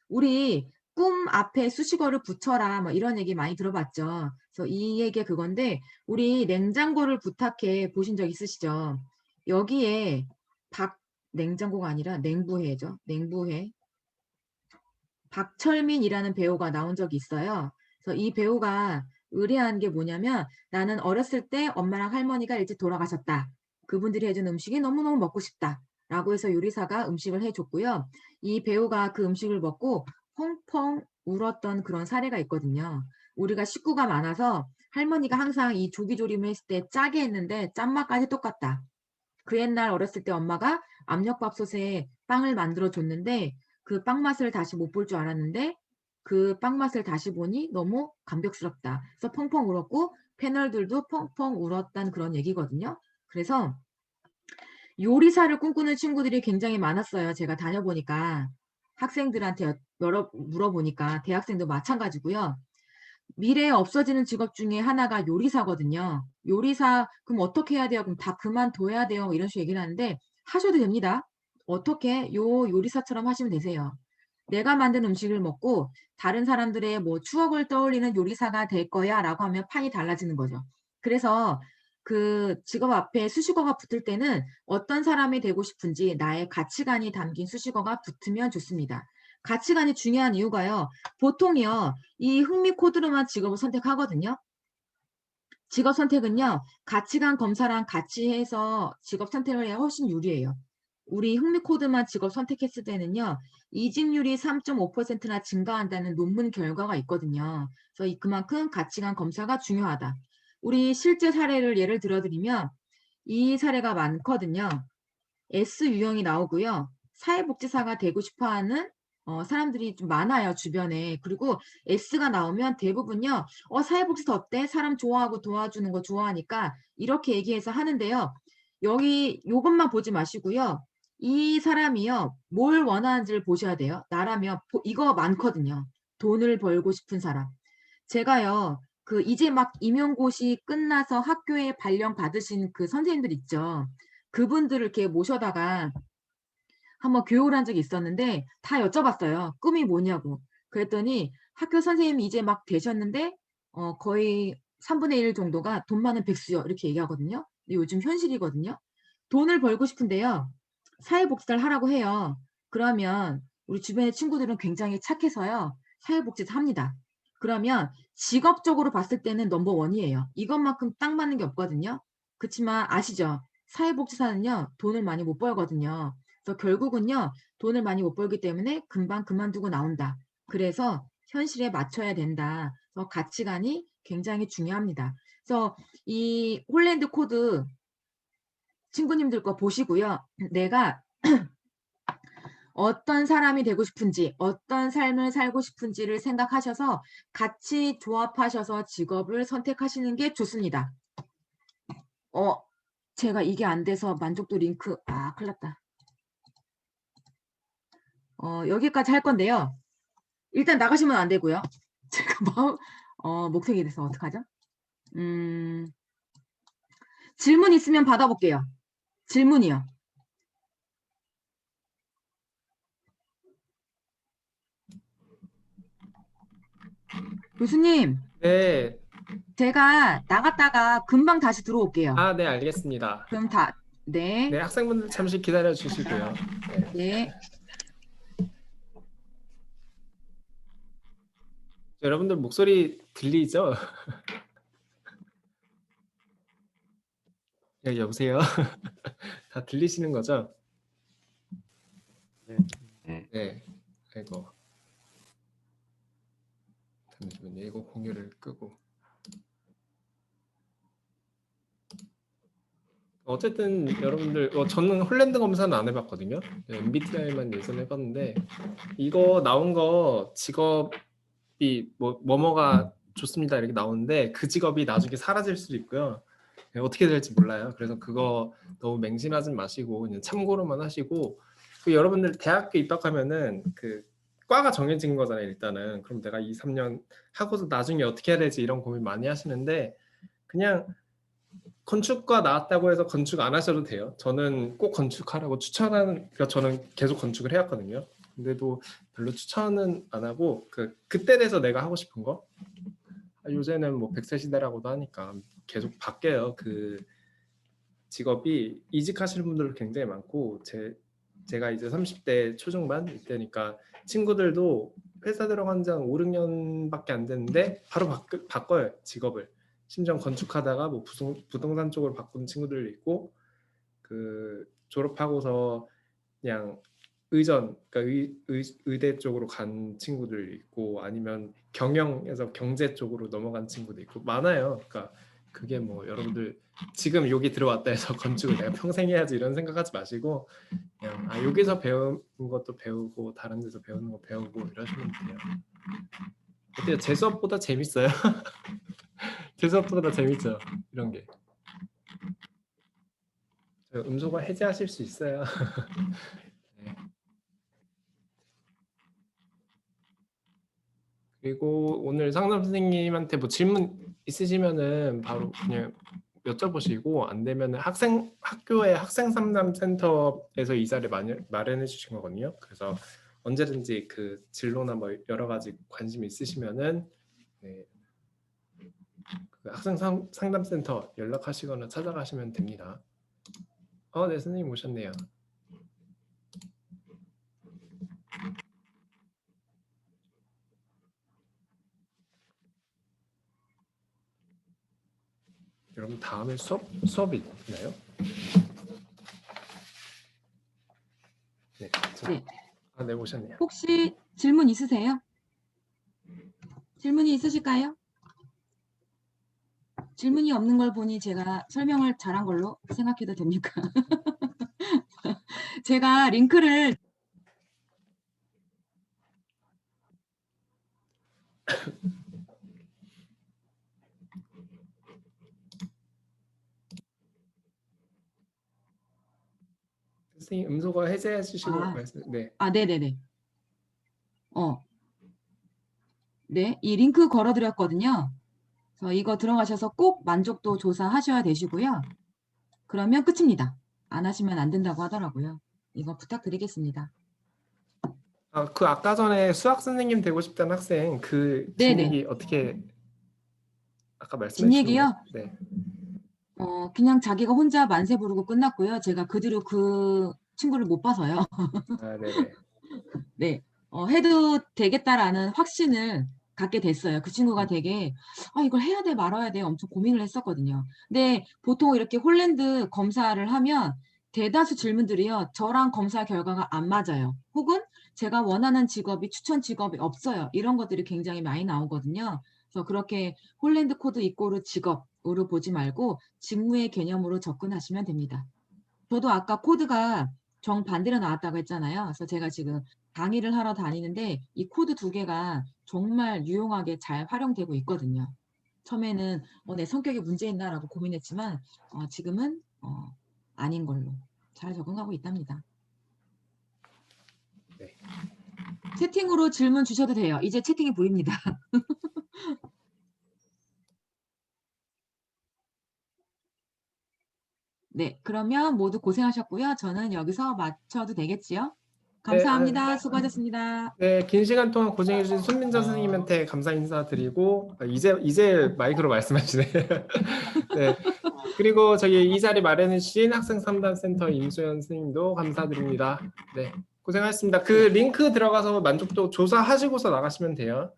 우리 꿈 앞에 수식어를 붙여라 뭐 이런 얘기 많이 들어봤죠. 그래서 이 얘기가 그건데 우리 냉장고를 부탁해 보신 적 있으시죠? 여기에 냉장고가 아니라 냉부회죠. 냉부회. 박철민이라는 배우가 나온 적이 있어요. 그래서 이 배우가 의뢰한 게 뭐냐면 나는 어렸을 때 엄마랑 할머니가 일찍 돌아가셨다. 그분들이 해준 음식이 너무너무 먹고 싶다. 라고 해서 요리사가 음식을 해줬고요. 이 배우가 그 음식을 먹고 펑펑 울었던 그런 사례가 있거든요. 우리가 식구가 많아서 할머니가 항상 이 조기조림을 했을 때 짜게 했는데 짠맛까지 똑같다. 그 옛날 어렸을 때 엄마가 압력밥솥에 빵을 만들어 줬는데 그 빵 맛을 다시 못 볼 줄 알았는데 그 빵 맛을 다시 보니 너무 감격스럽다. 그래서 펑펑 울었고 패널들도 펑펑 울었다는 그런 얘기거든요. 그래서 요리사를 꿈꾸는 친구들이 굉장히 많았어요. 제가 다녀보니까 학생들한테 물어보니까 대학생도 마찬가지고요. 미래에 없어지는 직업 중에 하나가 요리사거든요. 요리사 그럼 어떻게 해야 돼요? 그럼 다 그만둬야 돼요? 이런 식으로 얘기를 하는데 하셔도 됩니다. 어떻게? 요리사처럼 하시면 되세요. 내가 만든 음식을 먹고 다른 사람들의 뭐 추억을 떠올리는 요리사가 될 거야라고 하면 판이 달라지는 거죠. 그래서 그 직업 앞에 수식어가 붙을 때는 어떤 사람이 되고 싶은지 나의 가치관이 담긴 수식어가 붙으면 좋습니다. 가치관이 중요한 이유가요. 보통이요. 이 흥미 코드로만 직업을 선택하거든요. 직업 선택은요. 가치관 검사랑 같이 해서 직업 선택을 해야 훨씬 유리해요. 우리 흥미 코드만 직업 선택했을 때는요. 이직률이 3.5%나 증가한다는 논문 결과가 있거든요. 그래서 그만큼 가치관 검사가 중요하다. 우리 실제 사례를 예를 들어 드리면 이 사례가 많거든요. S 유형이 나오고요. 사회복지사가 되고 싶어하는 사람들이 좀 많아요, 주변에. 그리고 S가 나오면 대부분요. 사회복지사 어때? 사람 좋아하고 도와주는 거 좋아하니까 이렇게 얘기해서 하는데요. 여기 요것만 보지 마시고요. 이 사람이요. 뭘 원하는지를 보셔야 돼요. 나라면 이거 많거든요. 돈을 벌고 싶은 사람. 제가요. 그 이제 막 임용고시 끝나서 학교에 발령 받으신 그 선생님들 있죠. 그분들을 이렇게 모셔다가 한번 교육을 한 적이 있었는데 다 여쭤봤어요. 꿈이 뭐냐고. 그랬더니 학교 선생님이 이제 막 되셨는데 거의 3분의 1 정도가 "돈 많은 백수요." 이렇게 얘기하거든요. 근데 요즘 현실이거든요. 돈을 벌고 싶은데요. 사회복지사를 하라고 해요. 그러면 우리 주변의 친구들은 굉장히 착해서요. 사회복지사 합니다. 그러면 직업적으로 봤을 때는 넘버 1 이에요. 이것만큼 딱 맞는 게 없거든요. 그치만 아시죠? 사회복지사는요. 돈을 많이 못 벌거든요. 그래서 결국은요. 돈을 많이 못 벌기 때문에 금방 그만두고 나온다. 그래서 현실에 맞춰야 된다. 그래서 가치관이 굉장히 중요합니다. 그래서 이 홀랜드 코드 친구님들 거 보시고요. 내가 어떤 사람이 되고 싶은지, 어떤 삶을 살고 싶은지를 생각하셔서 같이 조합하셔서 직업을 선택하시는 게 좋습니다. 제가 이게 안 돼서 만족도 링크 큰일 났다. 여기까지 할 건데요. 일단 나가시면 안 되고요. 제가 목색이 돼서 어떡하죠? 질문 있으면 받아볼게요. 질문이요. 교수님, 네. 제가 나갔다가 금방 다시 들어올게요. 네, 알겠습니다. 그럼 네, 네, 학생분들 잠시 기다려 주시고요. 네. 네. 여러분들 목소리 들리죠? 네, 여보세요? 다 들리시는 거죠? 네. 네. 아이고. 잠시만요. 이거 공유를 끄고. 어쨌든 여러분들 저는 홀랜드 검사는 안 해봤거든요. MBTI만 예전에 해봤는데 이거 나온 거 직업이 뭐뭐가 좋습니다 이렇게 나오는데 그 직업이 나중에 사라질 수도 있고요. 어떻게 될지 몰라요. 그래서 그거 너무 맹신하지 마시고 그냥 참고로만 하시고 여러분들 대학교 입학하면은 그 과가 정해진 거잖아요. 일단은 그럼 내가 2, 3년 하고서 나중에 어떻게 해야 되지 이런 고민 많이 하시는데 그냥 건축과 나왔다고 해서 건축 안 하셔도 돼요. 저는 꼭 건축하라고 그러니까 저는 계속 건축을 해왔거든요. 근데도 별로 추천은 안 하고 그때 돼서 내가 하고 싶은 거 요새는 뭐 100세 시대라고도 하니까 계속 바뀌어요. 그 직업이 이직하시는 분들도 굉장히 많고 제가 이제 30대 초중반 이때니까 친구들도 회사 들어간 지 한 5, 6년밖에 안 됐는데 바로 바꿔요 직업을. 심지어 건축하다가 뭐 부동산 쪽으로 바꾸는 친구들도 있고 그 졸업하고서 그냥 그러니까 의대 쪽으로 간 친구들 있고 아니면 경영에서 경제 쪽으로 넘어간 친구도 있고 많아요. 그러니까 그게 뭐 여러분들 지금 여기 들어왔다 해서 건축을 내가 평생 해야지 이런 생각하지 마시고 그냥 여기서 배운 것도 배우고 다른 데서 배우는 거 배우고 이러시면 돼요. 어때요? 제 수업보다 재밌어요? 제 수업보다 재밌죠? 이런 게. 음소거 해제하실 수 있어요. 네. 그리고 오늘 상담 선생님한테 뭐 질문 있으시면은 바로 그냥 여쭤보시고, 안 되면은 학교의 학생 상담 센터에서 이 자리 마련해 주신 거거든요. 그래서 언제든지 그 진로나 뭐 여러 가지 관심 있으시면은 네, 그 학생 상담 센터 연락하시거나 찾아가시면 됩니다. 네, 선생님 오셨네요. 여러분 다음에 수업이 있나요? 네, 네. 네, 오셨네요. 혹시 질문 있으세요? 질문이 있으실까요? 질문이 없는 걸 보니 제가 설명을 잘한 걸로 생각해도 됩니까? 제가 링크를 선생님 음소거 해제해 주시고 아, 말씀. 네. 네네네. 네, 이 링크 걸어드렸거든요. 그래서 이거 들어가셔서 꼭 만족도 조사하셔야 되시고요. 그러면 끝입니다. 안 하시면 안 된다고 하더라고요. 이거 부탁드리겠습니다. 그 아까 전에 수학 선생님 되고 싶다는 학생 그 네네. 진얘기 어떻게 아까 말씀해 진 주신 거예요? 얘기요? 네. 그냥 자기가 혼자 만세 부르고 끝났고요. 제가 그 뒤로 그 친구를 못 봐서요. 네네. 네, 해도 되겠다라는 확신을 갖게 됐어요. 그 친구가 되게 이걸 해야 돼 말아야 돼 엄청 고민을 했었거든요. 근데 보통 이렇게 홀랜드 검사를 하면 대다수 질문들이요. 저랑 검사 결과가 안 맞아요. 혹은 제가 원하는 직업이 추천 직업이 없어요. 이런 것들이 굉장히 많이 나오거든요. 그래서 그렇게 홀랜드 코드 이꼬르 직업으로 보지 말고 직무의 개념으로 접근하시면 됩니다. 저도 아까 코드가 정반대로 나왔다고 했잖아요. 그래서 제가 지금 강의를 하러 다니는데 이 코드 두 개가 정말 유용하게 잘 활용되고 있거든요. 처음에는 내 성격에 문제 있나라고 고민했지만 지금은 아닌 걸로 잘 적응하고 있답니다. 네. 채팅으로 질문 주셔도 돼요. 이제 채팅이 보입니다. 네, 그러면 모두 고생하셨고요. 저는 여기서 마쳐도 되겠지요? 네, 감사합니다. 수고하셨습니다. 네, 긴 시간 동안 고생해 주신 손민정 선생님한테 감사 인사드리고 이제 마이크로 말씀하시네. 네. 그리고 저기 이 자리 마련해 주신 학생 상담 센터 임소연 선생님도 감사드립니다. 네. 고생하셨습니다. 그 링크 들어가서 만족도 조사하시고서 나가시면 돼요.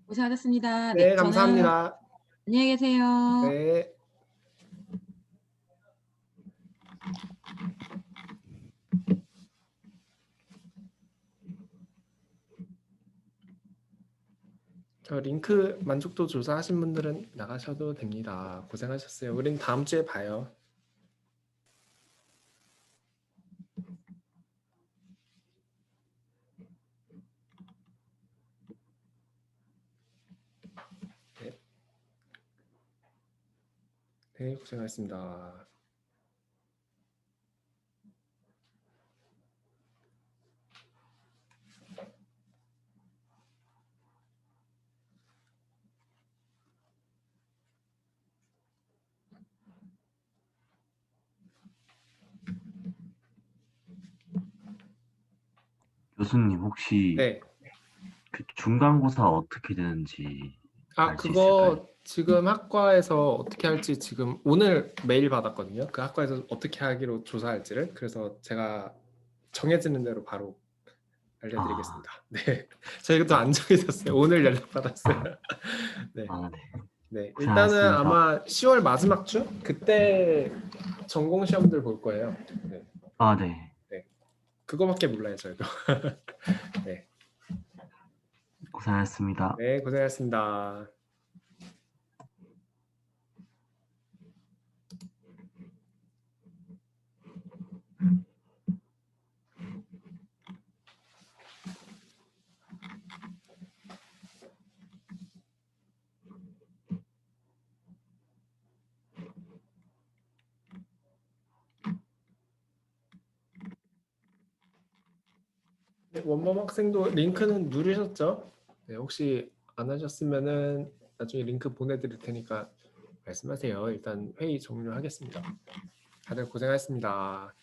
고생하셨습니다. 네, 네, 저는 감사합니다. 안녕히 계세요. 네. 저 링크 만족도 조사하신 분들은 나가셔도 됩니다. 고생하셨어요. 우린 다음 주에 봐요. 네, 네, 고생하셨습니다. 교수님 혹시 네. 그 중간고사 어떻게 되는지 알 수 있을까요? 그거 지금 학과에서 어떻게 할지 지금 오늘 메일 받았거든요. 그 학과에서 어떻게 하기로 조사할지를. 그래서 제가 정해지는 대로 바로 알려드리겠습니다. 네. 저희가 또 안 정해졌어요. 오늘 연락 받았어요. 네. 네. 네. 일단은 고생하셨습니다. 아마 10월 마지막 주 그때 전공 시험들 볼 거예요. 네. 네. 네. 그거밖에 몰라요, 저희도. 네. 고생하셨습니다. 네, 고생하셨습니다. 네, 원범 학생도 링크는 누르셨죠? 네, 혹시 안 하셨으면은 나중에 링크 보내드릴 테니까 말씀하세요. 일단 회의 종료하겠습니다. 다들 고생하셨습니다.